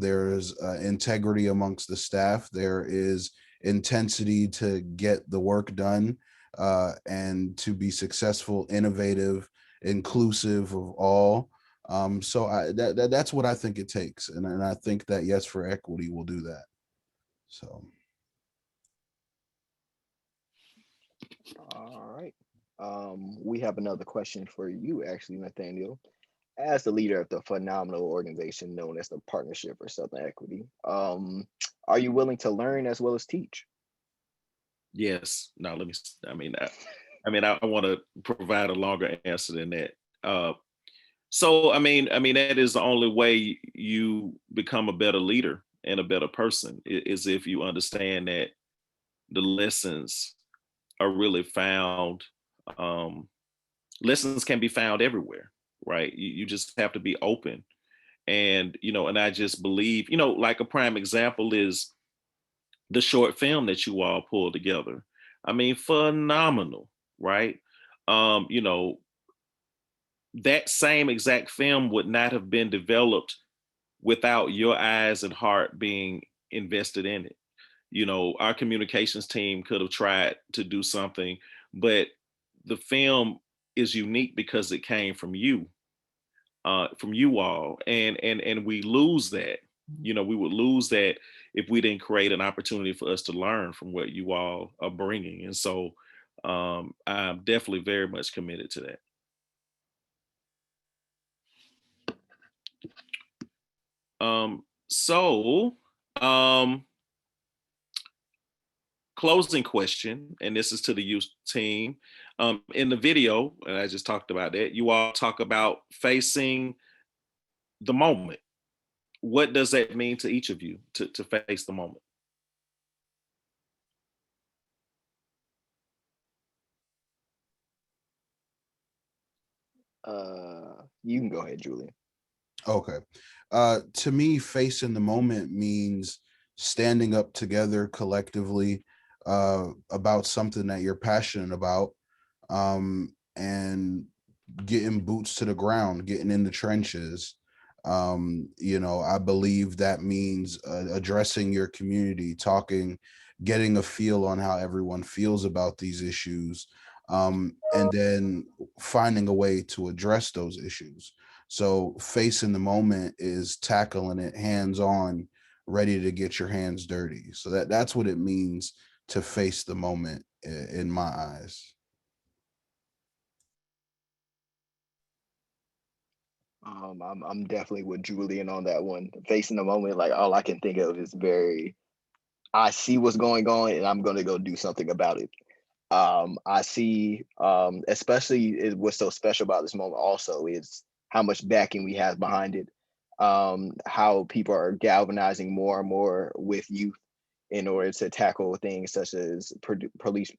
There's integrity amongst the staff. There is intensity to get the work done and to be successful, innovative, inclusive of all. So that's what I think it takes, and I think that Yes for Equity will do that. So. All right. We have another question for you, actually, Nathaniel. As the leader of the phenomenal organization known as the Partnership for Southern Equity, are you willing to learn as well as teach? Yes. No, let me. I want to provide a longer answer than that. So that is the only way you become a better leader and a better person is if you understand that the lessons are really found. Lessons can be found everywhere, right? You just have to be open, and and I just believe, like a prime example is the short film that you all pulled together. Phenomenal, right? Um, you know, that same exact film would not have been developed without your eyes and heart being invested in it. Our communications team could have tried to do something, but the film is unique because it came from you all, and we lose that. We would lose that if we didn't create an opportunity for us to learn from what you all are bringing. And so I'm definitely very much committed to that. So closing question, and this is to the youth team. In the video, and I just talked about that, you all talk about facing the moment. What does that mean to each of you to face the moment? You can go ahead, Julian. Okay. To me, facing the moment means standing up together collectively about something that you're passionate about, and getting boots to the ground, getting in the trenches. I believe that means addressing your community, talking, getting a feel on how everyone feels about these issues, and then finding a way to address those issues. So facing the moment is tackling it hands on, ready to get your hands dirty. So that's what it means to face the moment in my eyes. I'm definitely with Julian on that one. Facing the moment, like all I can think of is I see what's going on and I'm gonna go do something about it. I see, especially what's so special about this moment also is how much backing we have behind it. How people are galvanizing more and more with youth in order to tackle things such as police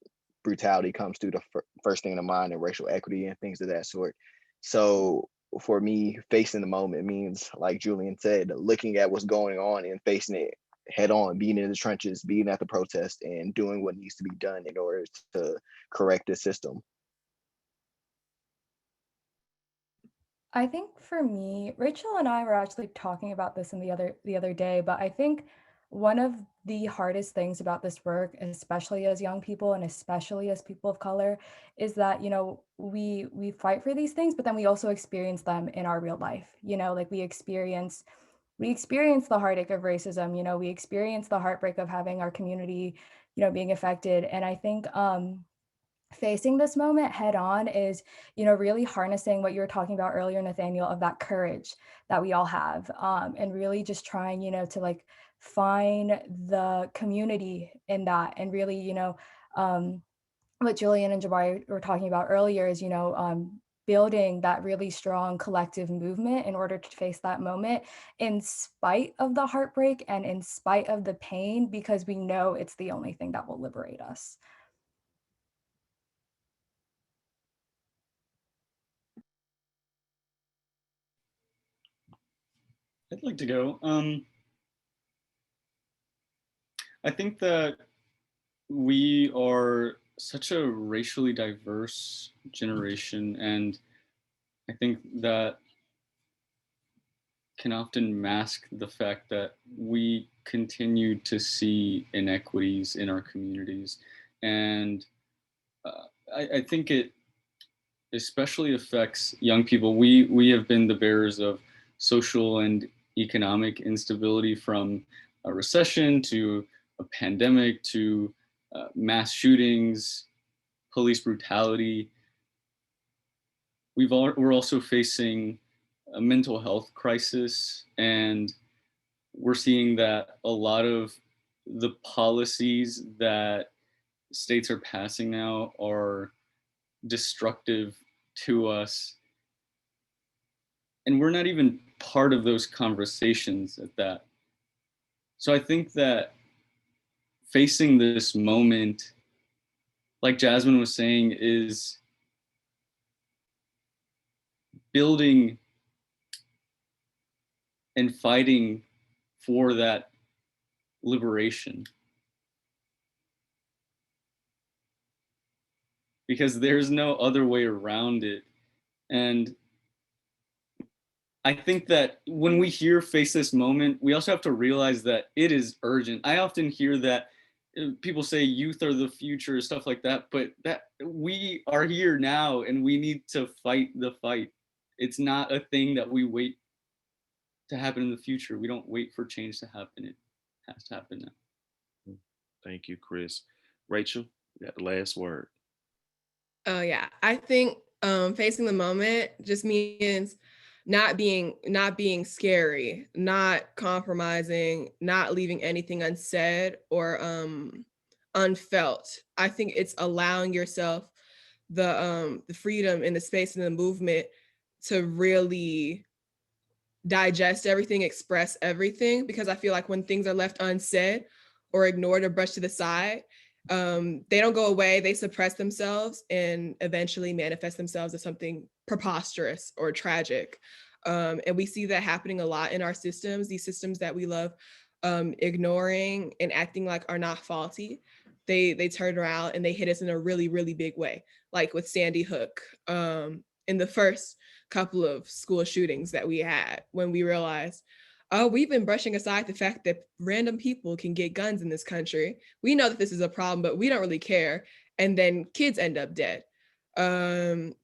brutality comes through the first thing in the mind, and racial equity and things of that sort. So for me, facing the moment means, like Julian said, looking at what's going on and facing it head on, being in the trenches, being at the protest, and doing what needs to be done in order to correct the system. I think for me, Rachel and I were actually talking about this in the other day, but I think one of the hardest things about this work, especially as young people and especially as people of color, is that we fight for these things, but then we also experience them in our real life. Like we experience the heartache of racism. We experience the heartbreak of having our community being affected. And I think facing this moment head on is really harnessing what you were talking about earlier, Nathaniel, of that courage that we all have, and really just trying to like find the community in that. And really what Julian and Jabari were talking about earlier is building that really strong collective movement in order to face that moment in spite of the heartbreak and in spite of the pain, because we know it's the only thing that will liberate us. I'd like to go. I think that we are such a racially diverse generation, and I think that can often mask the fact that we continue to see inequities in our communities. And I think it especially affects young people. We have been the bearers of social and economic instability, from a recession to a pandemic to mass shootings, police brutality. We're also facing a mental health crisis, and we're seeing that a lot of the policies that states are passing now are destructive to us, and we're not even part of those conversations at that. So I think that facing this moment, like Jasmine was saying, is building and fighting for that liberation. Because there's no other way around it. And I think that when we hear face this moment, we also have to realize that it is urgent. I often hear that people say youth are the future, stuff like that, but that we are here now and we need to fight the fight. It's not a thing that we wait to happen in the future. We don't wait for change to happen. It has to happen now. Thank you, Chris. Rachel, you got the last word. Oh yeah, I think facing the moment just means not being scary, not compromising, not leaving anything unsaid or unfelt. I think it's allowing yourself the freedom and the space and the movement to really digest everything, express everything, because I feel like when things are left unsaid or ignored or brushed to the side, they don't go away, they suppress themselves and eventually manifest themselves as something preposterous or tragic. And we see that happening a lot in our systems, these systems that we love ignoring and acting like are not faulty. They turn around and they hit us in a really, really big way, like with Sandy Hook, in the first couple of school shootings that we had, when we realized, oh, we've been brushing aside the fact that random people can get guns in this country. We know that this is a problem, but we don't really care. And then kids end up dead.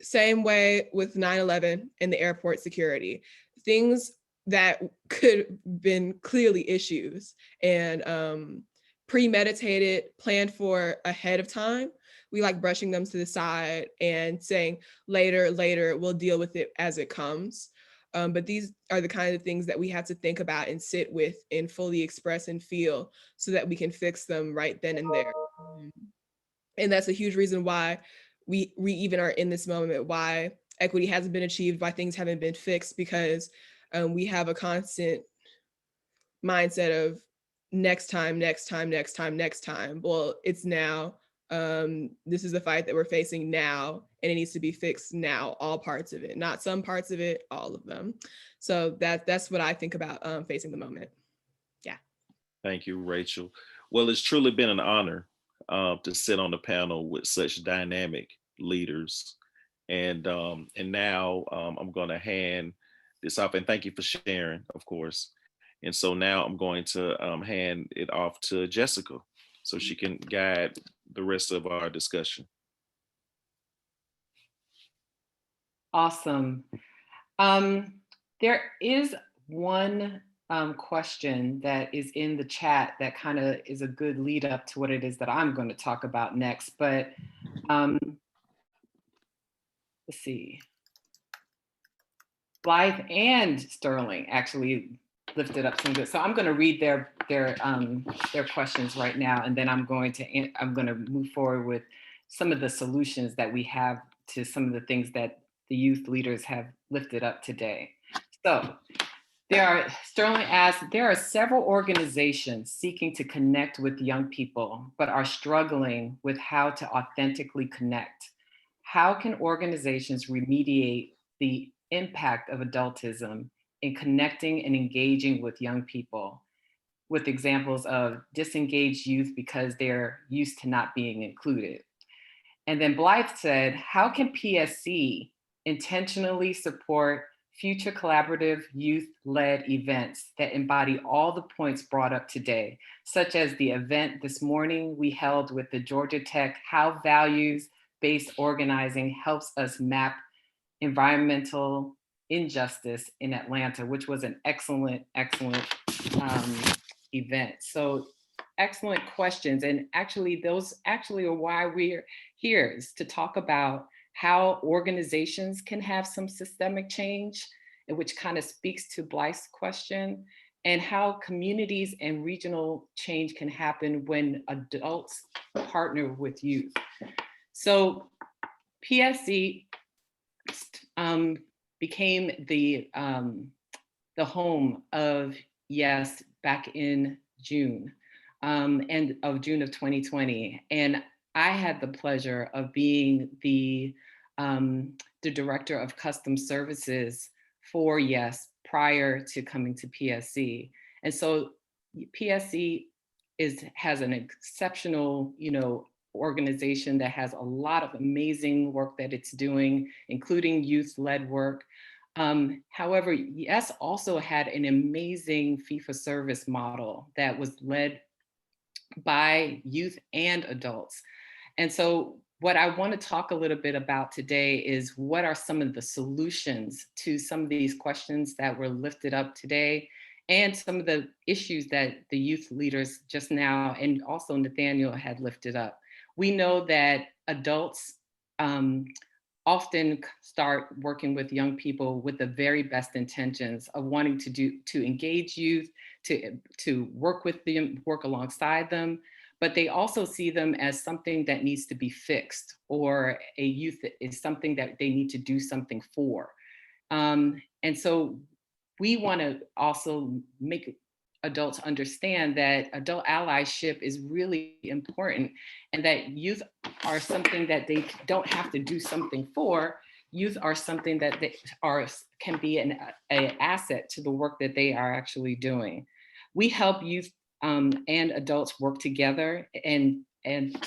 Same way with 9/11 and the airport security. Things that could have been clearly issues and premeditated, planned for ahead of time. We like brushing them to the side and saying later, we'll deal with it as it comes. But these are the kind of things that we have to think about and sit with and fully express and feel so that we can fix them right then and there. And that's a huge reason why we even are in this moment, why equity hasn't been achieved, why things haven't been fixed, because we have a constant mindset of next time. Well, it's now. This is the fight that we're facing now, and it needs to be fixed now, all parts of it, not some parts of it, all of them. So that's what I think about facing the moment. Yeah. Thank you, Rachel. Well, it's truly been an honor to sit on the panel with such dynamic leaders. And now I'm going to hand this off, and thank you for sharing, of course. And so now I'm going to hand it off to Jessica so she can guide the rest of our discussion. Awesome. There is one question that is in the chat that kind of is a good lead up to what it is that I'm going to talk about next, but let's see. Blythe and Sterling actually lifted up some good. So I'm going to read their questions right now, and then I'm going to move forward with some of the solutions that we have to some of the things that the youth leaders have lifted up today. So Sterling asks, there are several organizations seeking to connect with young people, but are struggling with how to authentically connect. How can organizations remediate the impact of adultism in connecting and engaging with young people? with examples of disengaged youth because they're used to not being included. And then Blythe said, how can PSC intentionally support future collaborative youth-led events that embody all the points brought up today, such as the event this morning we held with the Georgia Tech How Values-Based Organizing Helps Us Map Environmental Injustice in Atlanta, which was an excellent event. So excellent questions. And actually, those actually are why we're here, is to talk about how organizations can have some systemic change, which kind of speaks to Blythe's question, and how communities and regional change can happen when adults partner with youth. So PSC became the home of YES back in June, and of June of 2020. And I had the pleasure of being the director of custom services for YES prior to coming to PSC. And so PSC has an exceptional, organization that has a lot of amazing work that it's doing, including youth-led work. However, YES also had an amazing fee-for-service model that was led by youth and adults. And so what I want to talk a little bit about today is what are some of the solutions to some of these questions that were lifted up today, and some of the issues that the youth leaders just now, and also Nathaniel, had lifted up. We know that adults often start working with young people with the very best intentions of wanting to engage youth, to work with them, work alongside them, but they also see them as something that needs to be fixed, or a youth that is something that they need to do something for. And so we want to also make adults understand that adult allyship is really important, and that youth are something that they don't have to do something for. Youth are something that can be an asset to the work that they are actually doing. We help youth and adults work together and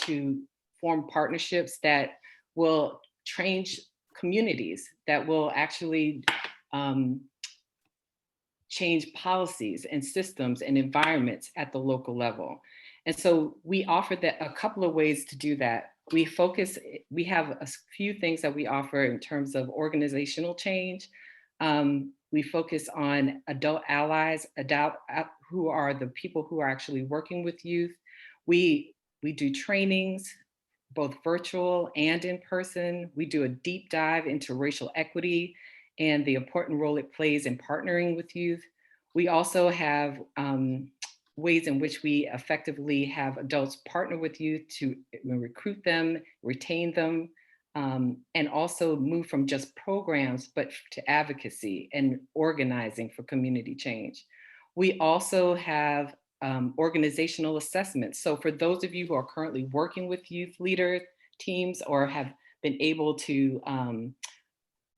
to form partnerships that will change communities, that will actually change policies and systems and environments at the local level. And so we offer that a couple of ways to do that. We have a few things that we offer in terms of organizational change. We focus on adult allies, who are the people who are actually working with youth. We do trainings, both virtual and in person. We do a deep dive into racial equity and the important role it plays in partnering with youth. We also have ways in which we effectively have adults partner with youth to recruit them, retain them, and also move from just programs, but to advocacy and organizing for community change. We also have organizational assessments. So for those of you who are currently working with youth leader teams, or have been able to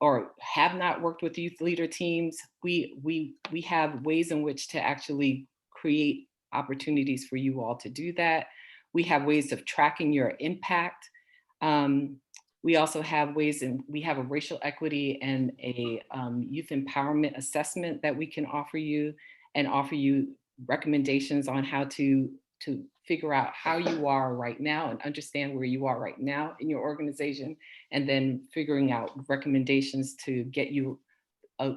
or have not worked with youth leader teams, we have ways in which to actually create opportunities for you all to do that. We have ways of tracking your impact. We also have we have a racial equity and a youth empowerment assessment that we can offer you, and offer you recommendations on how to figure out how you are right now and understand where you are right now in your organization, and then figuring out recommendations to get you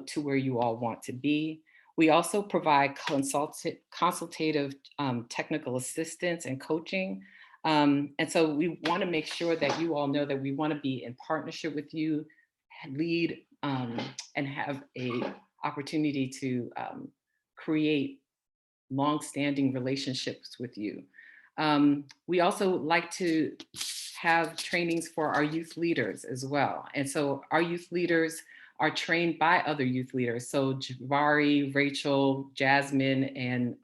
to where you all want to be. We also provide consultative technical assistance and coaching. And so we want to make sure that you all know that we want to be in partnership with you, lead, and have a opportunity to create long-standing relationships with you. We also like to have trainings for our youth leaders as well. And so our youth leaders are trained by other youth leaders. So Javari, Rachel, Jasmine,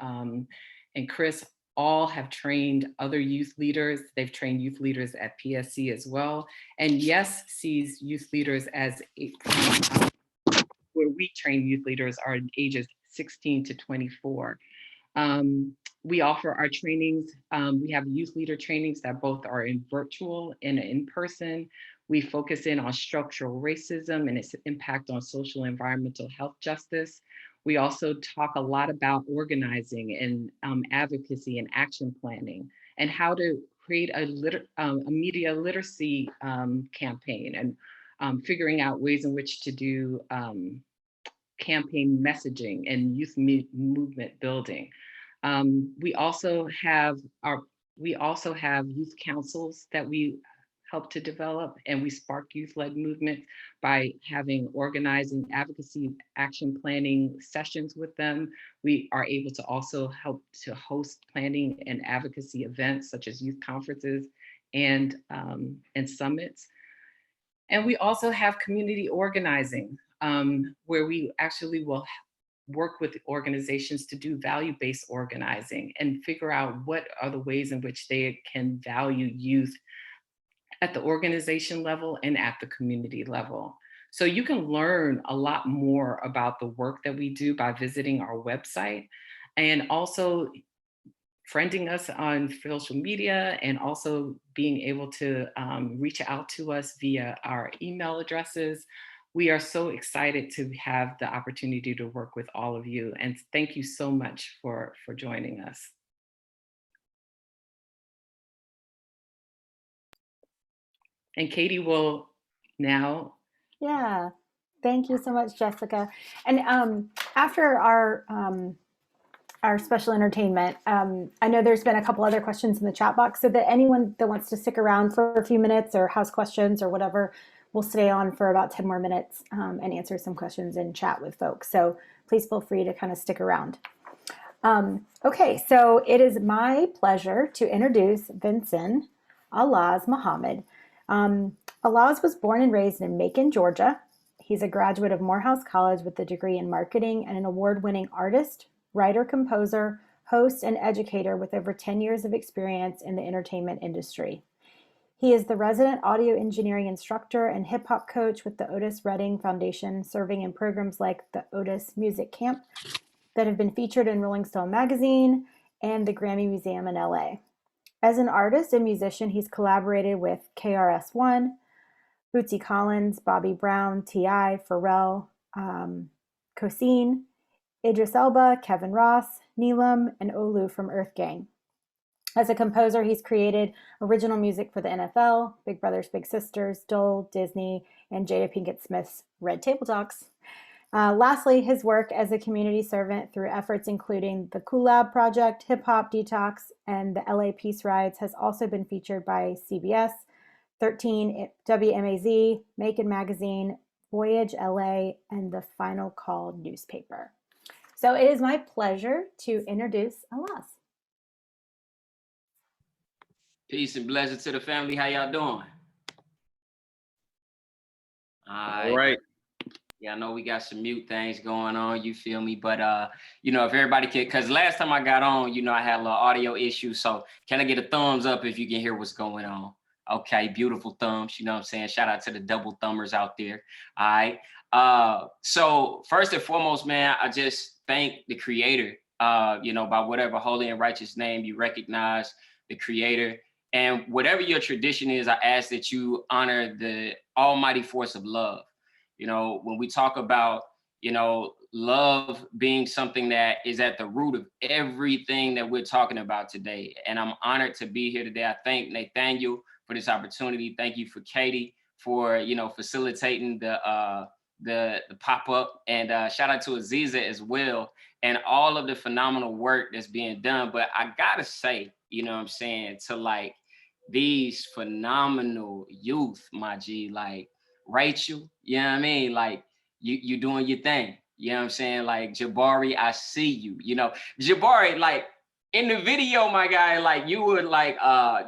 and Chris all have trained other youth leaders. They've trained youth leaders at PSC as well. And YES sees youth leaders as where we train youth leaders are ages 16 to 24. We offer our trainings. We have youth leader trainings that both are in virtual and in person. We focus in on structural racism and its impact on social and environmental health justice. We also talk a lot about organizing and advocacy and action planning and how to create a media literacy campaign and figuring out ways in which to do campaign messaging and youth movement building. We also have youth councils that we help to develop, and we spark youth-led movement by having organizing advocacy action planning sessions with them. We are able to also help to host planning and advocacy events such as youth conferences and summits. And we also have community organizing, where we actually will work with organizations to do value-based organizing and figure out what are the ways in which they can value youth at the organization level and at the community level. So you can learn a lot more about the work that we do by visiting our website and also friending us on social media, and also being able to reach out to us via our email addresses. We are so excited to have the opportunity to work with all of you. And thank you so much for joining us. And Katie will now. Yeah, thank you so much, Jessica. And after our special entertainment, I know there's been a couple other questions in the chat box, so that anyone that wants to stick around for a few minutes or has questions or whatever, we'll stay on for about 10 more minutes and answer some questions and chat with folks. So please feel free to kind of stick around. Okay, so it is my pleasure to introduce Vincent Alaz Muhammad. Alaz was born and raised in Macon, Georgia. He's a graduate of Morehouse College with a degree in marketing and an award-winning artist, writer, composer, host, and educator with over 10 years of experience in the entertainment industry. He is the resident audio engineering instructor and hip hop coach with the Otis Redding Foundation, serving in programs like the Otis Music Camp that have been featured in Rolling Stone magazine and the Grammy Museum in LA. As an artist and musician, he's collaborated with KRS-One, Bootsy Collins, Bobby Brown, T.I., Pharrell, Cosine, Idris Elba, Kevin Ross, Neelam, and Olu from Earth Gang. As a composer, he's created original music for the NFL, Big Brothers Big Sisters, Dole, Disney, and Jada Pinkett Smith's Red Table Talks. Lastly, his work as a community servant through efforts including the Cool Lab Project, Hip Hop Detox, and the LA Peace Rides has also been featured by CBS, 13, WMAZ, Macon Magazine, Voyage LA, and the Final Call newspaper. So it is my pleasure to introduce Alaz. Peace and blessings to the family. How y'all doing? All right. Yeah, I know we got some mute things going on, you feel me? But, you know, if everybody can, because last time I got on, you know, I had a little audio issue. So can I get a thumbs up if you can hear what's going on? Okay, beautiful thumbs, you know what I'm saying? Shout out to the double thumbers out there, all right? So first and foremost, man, I just thank the creator, you know, by whatever holy and righteous name you recognize the creator. And whatever your tradition is, I ask that you honor the almighty force of love. You know, when we talk about, you know, love being something that is at the root of everything that we're talking about today. And I'm honored to be here today. I thank Nathaniel for this opportunity. Thank you for Katie for, you know, facilitating the pop-up, and shout out to Aziza as well, and all of the phenomenal work that's being done. But I gotta say, you know what I'm saying, to like these phenomenal youth, my G, like Rachel, you know what I mean? Like you doing your thing, you know what I'm saying? Like Jabari, I see you, you know, Jabari, like in the video, my guy, like you would like,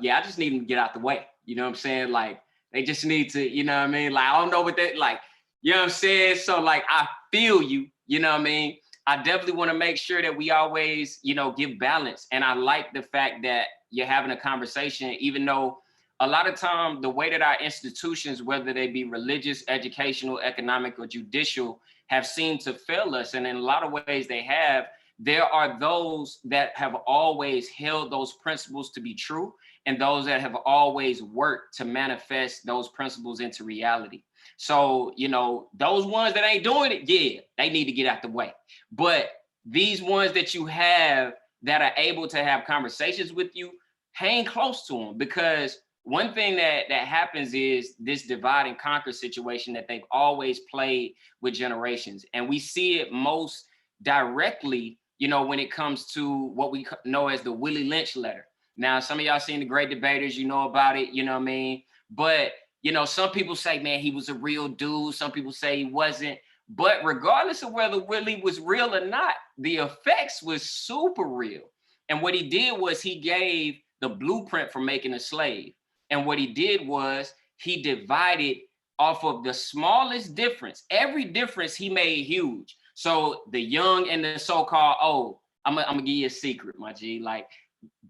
yeah, I just need him to get out the way. You know what I'm saying? Like they just need to, you know what I mean? Like, I don't know what that, like, you know what I'm saying? So like, I feel you, you know what I mean? I definitely want to make sure that we always, you know, give balance. And I like the fact that you're having a conversation, even though a lot of time, the way that our institutions, whether they be religious, educational, economic, or judicial, have seemed to fail us. And in a lot of ways they have, there are those that have always held those principles to be true, and those that have always worked to manifest those principles into reality. So, you know, those ones that ain't doing it, yeah, they need to get out the way. But these ones that you have that are able to have conversations with you, hang close to them, because one thing that happens is this divide and conquer situation that they've always played with generations. And we see it most directly, you know, when it comes to what we know as the Willie Lynch letter. Now, some of y'all seen The Great Debaters, you know about it, you know what I mean? But, you know, some people say, man, he was a real dude. Some people say he wasn't. But regardless of whether Willie was real or not, the effects was super real. And what he did was he gave the blueprint for making a slave. And what he did was he divided off of the smallest difference. Every difference he made huge. So the young and the so-called old, I'm gonna give you a secret, my G. Like,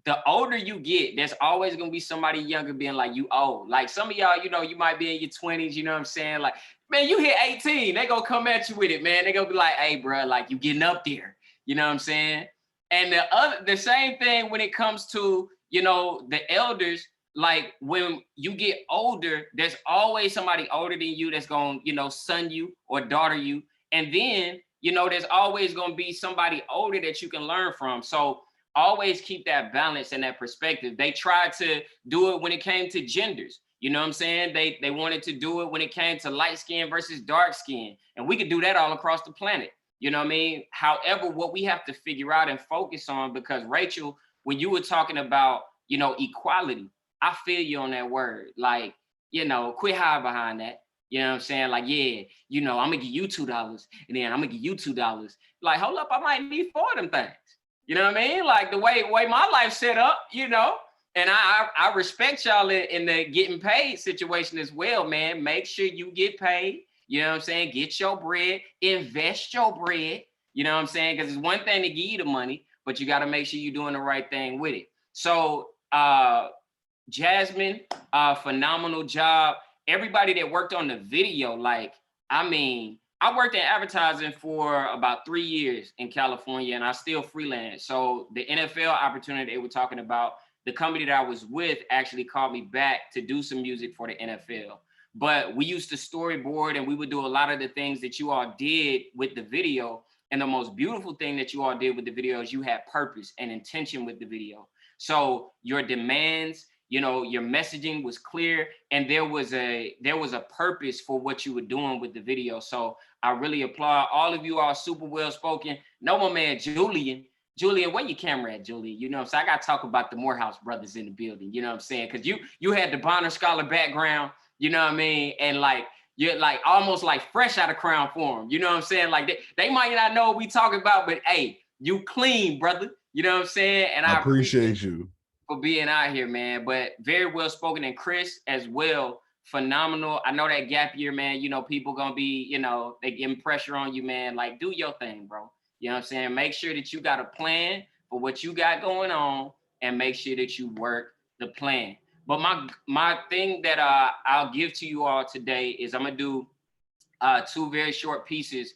the older you get, there's always gonna be somebody younger being like, you old. Like some of y'all, you know, you might be in your 20s, you know what I'm saying? Like, man, you hit 18, they gonna come at you with it, man. They gonna be like, hey, bro, like you getting up there. You know what I'm saying? And the same thing when it comes to, you know, the elders. Like when you get older, there's always somebody older than you that's gonna, you know, son you or daughter you. And then, you know, there's always gonna be somebody older that you can learn from. So always keep that balance and that perspective. They tried to do it when it came to genders. You know what I'm saying? They wanted to do it when it came to light skin versus dark skin. And we could do that all across the planet. You know what I mean? However, what we have to figure out and focus on, because Rachel, when you were talking about, you know, equality, I feel you on that word. Like, you know, quit hiding behind that. You know what I'm saying? Like, yeah, you know, I'm gonna give you $2 and then I'm gonna give you $2. Like, hold up, I might need 4 of them things. You know what I mean? Like the way my life's set up, you know, and I respect y'all in the getting paid situation as well, man. Make sure you get paid. You know what I'm saying? Get your bread, invest your bread. You know what I'm saying? Because it's one thing to give you the money, but you got to make sure you're doing the right thing with it. So, Jasmine, phenomenal job. Everybody that worked on the video, like, I mean, I worked in advertising for about 3 years in California, and I still freelance. So the NFL opportunity they were talking about, the company that I was with actually called me back to do some music for the NFL. But we used to storyboard, and we would do a lot of the things that you all did with the video. And the most beautiful thing that you all did with the video is you had purpose and intention with the video. So your demands, you know, your messaging was clear, and there was a purpose for what you were doing with the video. So I really applaud all of you all, super well spoken. No, my man, Julian, where your camera at, Julian? You know what I'm saying? I got to talk about the Morehouse brothers in the building. You know what I'm saying? Because you had the Bonner Scholar background, you know what I mean? And like, you're like almost like fresh out of Crown Forum. You know what I'm saying? Like they might not know what we talking about, but hey, you clean, brother. You know what I'm saying? And I appreciate you for being out here, man. But very well spoken. And Chris as well, phenomenal. I know that gap year, man, you know, people gonna be, you know, they getting pressure on you, man. Like, do your thing, bro. You know what I'm saying? Make sure that you got a plan for what you got going on, and make sure that you work the plan. But my thing that I'll give to you all today is I'm gonna do 2 very short pieces.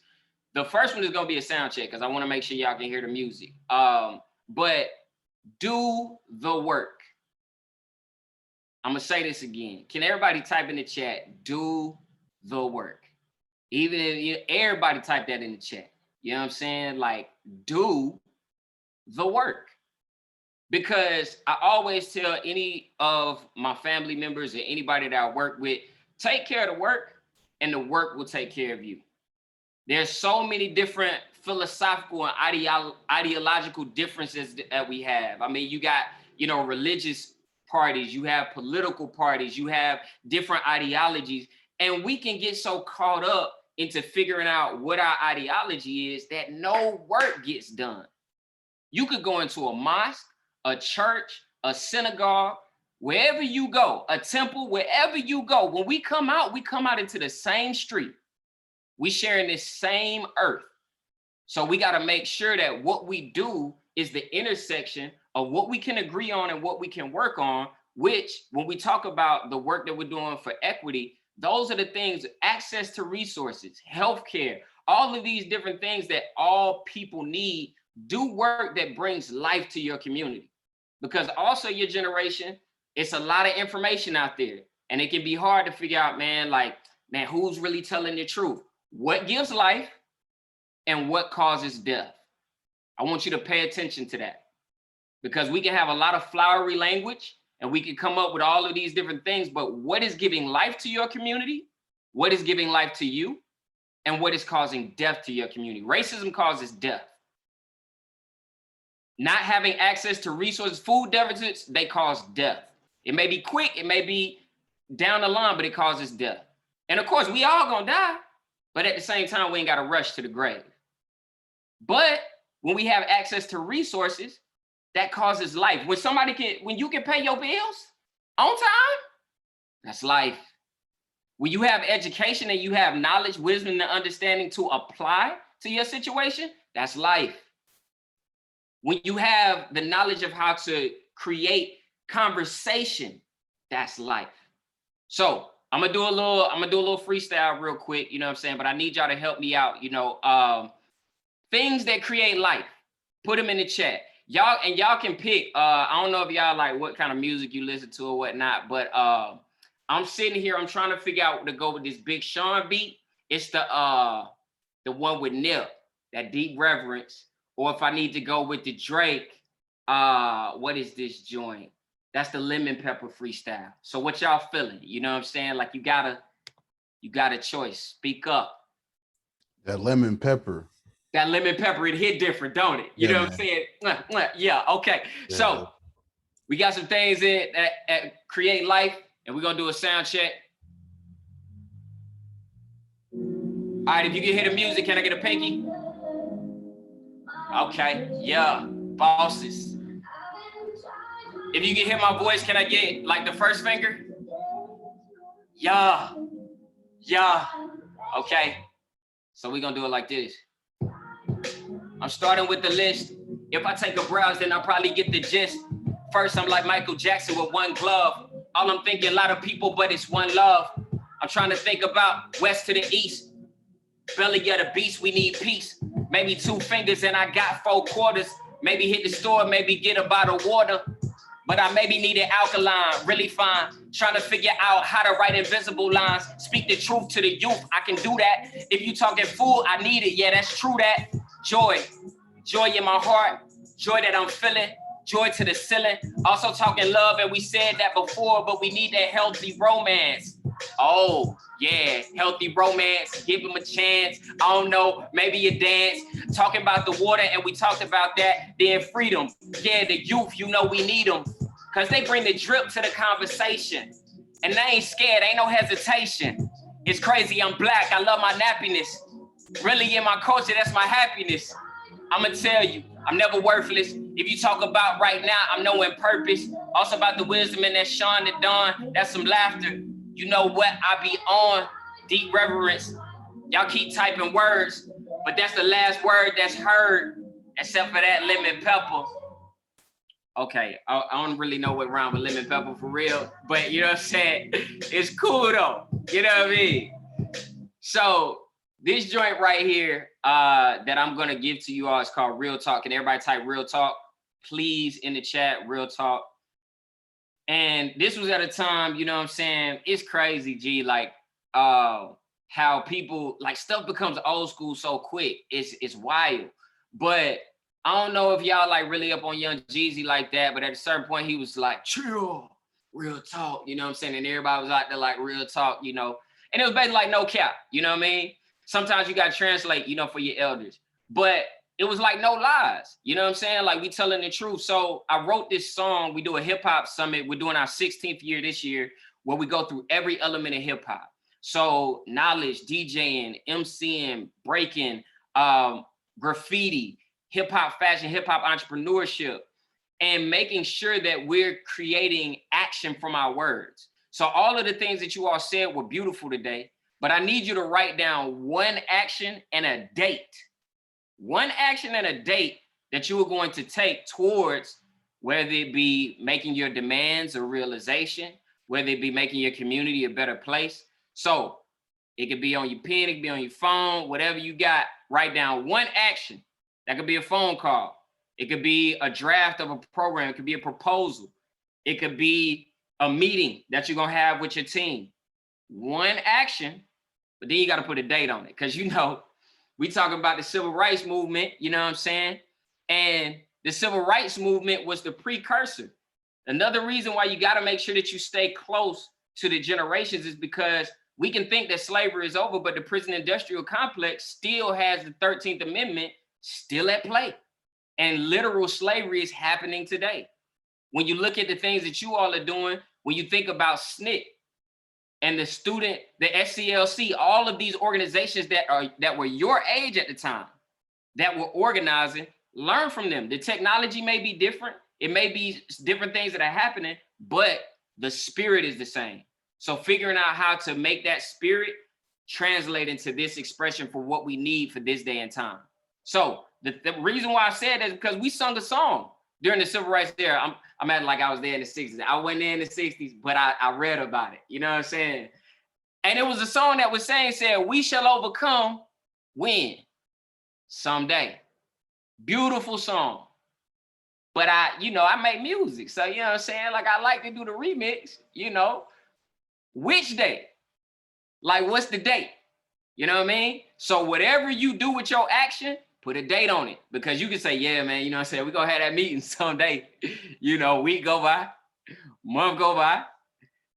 The first one is gonna be a sound check because I want to make sure y'all can hear the music. But do the work. I'm gonna say this again. Can everybody type in the chat? Do the work. Even if everybody type that in the chat. You know what I'm saying? Like, do the work. Because I always tell any of my family members or anybody that I work with, take care of the work and the work will take care of you. There's so many different philosophical and ideological differences that we have. I mean, you got, you know, religious parties, you have political parties, you have different ideologies, and we can get so caught up into figuring out what our ideology is that no work gets done. You could go into a mosque, a church, a synagogue, wherever you go, a temple, wherever you go. When we come out into the same street. We sharing this same earth. So we got to make sure that what we do is the intersection of what we can agree on and what we can work on, which when we talk about the work that we're doing for equity, those are the things, access to resources, healthcare, all of these different things that all people need Do work that brings life to your community, because also your generation, it's a lot of information out there, and it can be hard to figure out, man, who's really telling the truth? What gives life and what causes death? I want you to pay attention to that, because we can have a lot of flowery language and we can come up with all of these different things, but what is giving life to your community? What is giving life to you? And what is causing death to your community? Racism causes death. Not having access to resources, food deficits, they cause death. It may be quick, it may be down the line, but it causes death. And of course, we all gonna die, but at the same time, we ain't gotta rush to the grave. But when we have access to resources, that causes life. When you can pay your bills on time, that's life. When you have education and you have knowledge, wisdom, and understanding to apply to your situation, that's life. When you have the knowledge of how to create conversation, that's life. So I'm gonna do a little freestyle real quick, you know what I'm saying? But I need y'all to help me out, things that create life, put them in the chat. Y'all can pick, I don't know if y'all like what kind of music you listen to or whatnot, but I'm sitting here, I'm trying to figure out what to go with this Big Sean beat. It's the one with Nip, that Deep Reverence. Or if I need to go with the Drake, what is this joint? That's the Lemon Pepper freestyle. So what y'all feeling? You know what I'm saying? Like you got a choice. Speak up. That lemon pepper. That lemon pepper, it hit different, don't it? You know what I'm saying? Yeah, okay. Yeah. So we got some things in that create life, and we're gonna do a sound check. All right, if you can hear the music, can I get a pinky? Okay, yeah, bosses. If you can hear my voice, can I get like the first finger? Yeah, okay. So we're gonna do it like this. I'm starting with the list. If I take a browse, then I'll probably get the gist. First, I'm like Michael Jackson with one glove. All I'm thinking, a lot of people, but it's one love. I'm trying to think about west to the east. Belly of the beast, we need peace. Maybe 2 fingers and I got 4 quarters. Maybe hit the store, maybe get a bottle of water. But I maybe need an alkaline, really fine. Trying to figure out how to write invisible lines. Speak the truth to the youth, I can do that. If you talking food, I need it, yeah, that's true that. Joy in my heart, joy that I'm feeling, joy to the ceiling. Also talking love, and we said that before, but we need that healthy romance. Oh, yeah, healthy romance, give him a chance. I don't know, maybe a dance. Talking about the water, and we talked about that. Then freedom, yeah, the youth, you know we need them. Cause they bring the drip to the conversation. And they ain't scared, ain't no hesitation. It's crazy, I'm black, I love my nappiness. Really in my culture, that's my happiness. I'ma tell you, I'm never worthless. If you talk about right now, I'm knowing purpose. Also about the wisdom and that Sean the Dawn, that's some laughter. You know what, I be on deep reverence. Y'all keep typing words, but that's the last word that's heard, except for that lemon pepper. Okay, I don't really know what rhyme with lemon pepper for real, but you know what I'm saying? It's cool though, you know what I mean? So this joint right here that I'm gonna give to you all is called Real Talk. Can everybody type Real Talk, please, in the chat, Real Talk. And this was at a time, you know what I'm saying? It's crazy, G, like how people, like stuff becomes old school so quick. It's wild. But I don't know if y'all like really up on Young Jeezy like that, but at a certain point he was like, chill, real talk, you know what I'm saying? And everybody was out there like real talk, you know? And it was basically like no cap, you know what I mean? Sometimes you gotta translate, you know, for your elders. But it was like no lies, you know what I'm saying? Like we telling the truth. So I wrote this song, we do a hip hop summit. We're doing our 16th year this year where we go through every element of hip hop. So knowledge, DJing, MCing, breaking, graffiti, hip hop fashion, hip hop entrepreneurship, and making sure that we're creating action from our words. So all of the things that you all said were beautiful today, but I need you to write down one action and a date. One action and a date that you are going to take towards whether it be making your demands a realization, whether it be making your community a better place. So it could be on your pen, it could be on your phone, whatever you got, write down one action That could be a phone call. It could be a draft of a program. It could be a proposal. It could be a meeting that you're gonna have with your team. One action, but then you gotta put a date on it. Cause we talking about the civil rights movement, you know what I'm saying? And the civil rights movement was the precursor. Another reason why you gotta make sure that you stay close to the generations is because we can think that slavery is over, but the prison industrial complex still has the 13th Amendment still at play. And literal slavery is happening today. When you look at the things that you all are doing, when you think about SNCC and the SCLC, all of these organizations that were your age at the time, that were organizing, learn from them. The technology may be different. It may be different things that are happening, but the spirit is the same. So figuring out how to make that spirit translate into this expression for what we need for this day and time. So the reason why I said that is because we sung a song during the civil rights era. I'm at like I was there in the 60s. I wasn't there in the 60s, but I read about it. You know what I'm saying? And it was a song that was said, we shall overcome when? Someday. Beautiful song. But I make music. So, you know what I'm saying? Like I like to do the remix, Which day? Like what's the date? You know what I mean? So whatever you do with your action, put a date on it. Because you can say, yeah, man, you know what I'm saying? We're going to have that meeting someday. Week go by, month go by,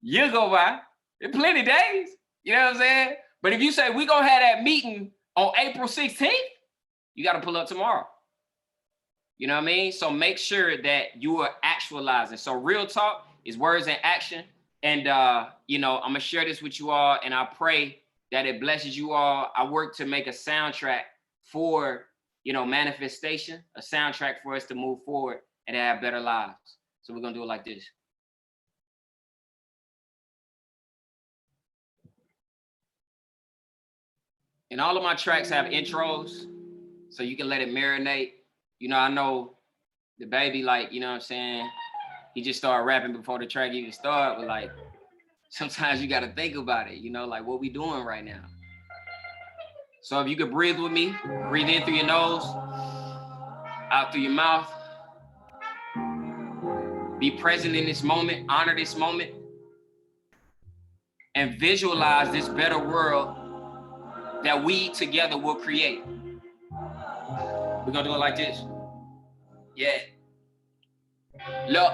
year go by. There's plenty of days. You know what I'm saying? But if you say we're going to have that meeting on April 16th, you got to pull up tomorrow. You know what I mean? So make sure that you are actualizing. So real talk is words and action. And, I'm going to share this with you all, and I pray that it blesses you all. I work to make a soundtrack for, manifestation, a soundtrack for us to move forward and have better lives. So we're going to do it like this. And all of my tracks have intros, so you can let it marinate. I know the baby, like, you know what I'm saying? He just started rapping before the track even started, but like, sometimes you gotta think about it, like what we doing right now. So if you could breathe with me, breathe in through your nose, out through your mouth. Be present in this moment, honor this moment, and visualize this better world that we together will create. We're gonna do it like this. Yeah. Look,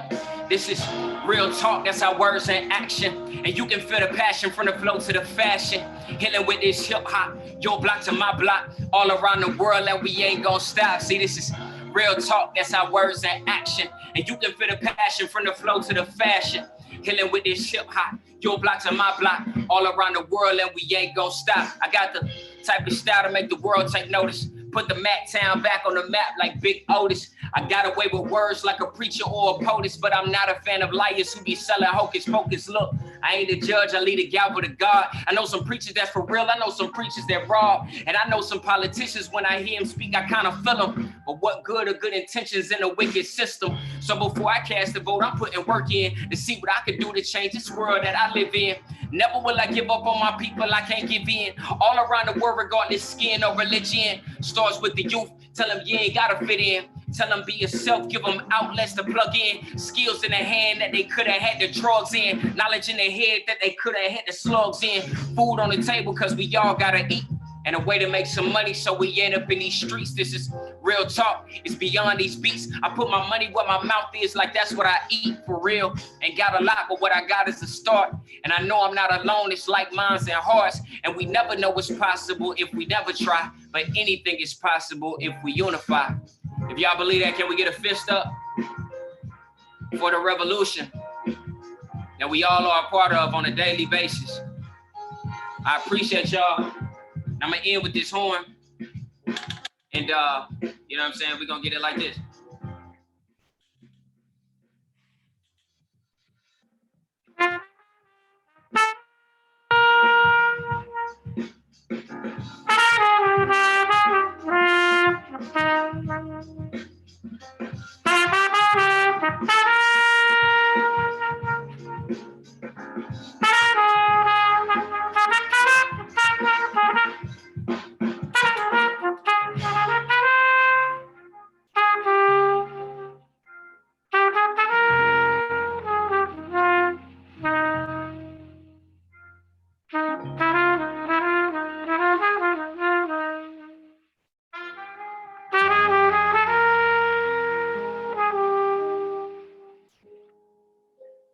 this is real talk, that's our words and action. And you can feel the passion from the flow to the fashion. Healing with this hip hop, your block to my block, all around the world, and we ain't gonna stop. See, this is real talk, that's our words and action. And you can feel the passion from the flow to the fashion. Healing with this hip hop, your block to my block, all around the world, and we ain't gonna stop. I got the type of style to make the world take notice. Put the Mac town back on the map like Big Otis. I got away with words like a preacher or a POTUS, but I'm not a fan of liars who be selling hocus pocus. Look, I ain't a judge, I lead a gavel to God. I know some preachers that's for real, I know some preachers that rob. And I know some politicians, when I hear them speak, I kind of feel them. But what good are good intentions in a wicked system? So before I cast a vote, I'm putting work in to see what I can do to change this world that I live in. Never will I give up on my people, I can't give in. All around the world, regardless skin or religion. Starts with the youth, tell them you ain't gotta fit in. Tell them be yourself, give them outlets to plug in. Skills in their hand that they could have had the drugs in. Knowledge in their head that they could have had the slugs in. Food on the table cause we all gotta eat. And a way to make some money so we end up in these streets. This is real talk, it's beyond these beats. I put my money where my mouth is, like that's what I eat for real. Ain't got a lot, but what I got is a start. And I know I'm not alone, it's like minds and hearts. And we never know what's possible if we never try. But anything is possible if we unify. If y'all believe that, can we get a fist up for the revolution that we all are a part of on a daily basis? I appreciate y'all. I'm gonna end with this horn. And you know what I'm saying? We're gonna get it like this.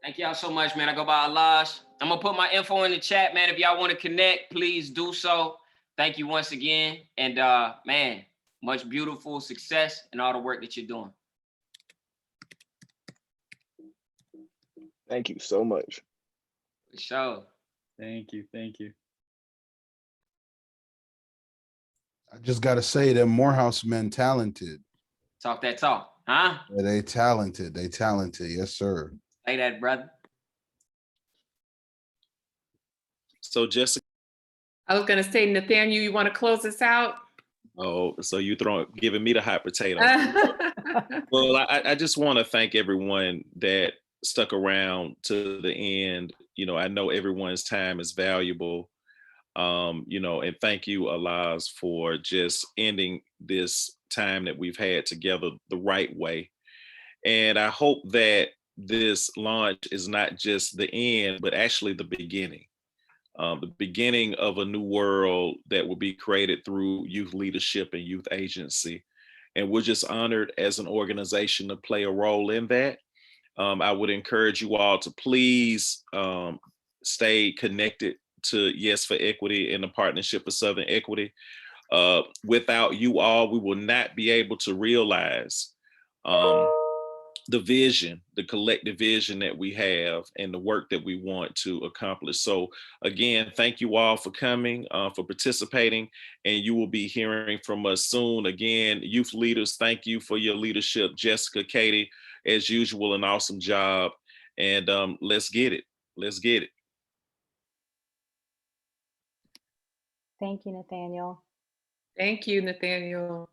Thank y'all so much, man. I go by Alash. I'm gonna put my info in the chat, man. If y'all want to connect, please do so. Thank you once again. And man, much beautiful success in all the work that you're doing. Thank you so much. For sure. Thank you. Thank you. I just got to say that Morehouse men talented. Talk that talk, huh? Yeah, they talented. They talented. Yes, sir. Say that, brother. So Jessica. I was gonna say, Nathaniel, you want to close us out? Oh, so you giving me the hot potato. Well, I just want to thank everyone that stuck around to the end. You know, I know everyone's time is valuable. You know, and thank you, Alaz, for just ending this time that we've had together the right way. And I hope that this launch is not just the end, but actually the beginning of a new world that will be created through youth leadership and youth agency. And we're just honored as an organization to play a role in that. I would encourage you all to please stay connected to Yes for Equity and the Partnership for Southern Equity. Without you all, we will not be able to realize the vision, the collective vision that we have and the work that we want to accomplish. So again, thank you all for coming, for participating, and you will be hearing from us soon. Again, youth leaders, thank you for your leadership. Jessica, Katie, as usual, an awesome job. And let's get it. Let's get it. Thank you, Nathaniel. Thank you, Nathaniel.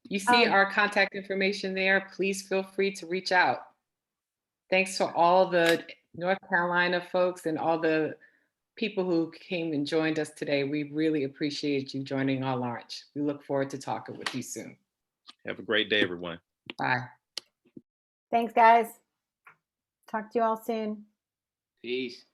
You see our contact information there. Please feel free to reach out. Thanks to all the North Carolina folks and all the people who came and joined us today. We really appreciate you joining our launch. We look forward to talking with you soon. Have a great day, everyone. Bye. Thanks, guys. Talk to you all soon. Peace.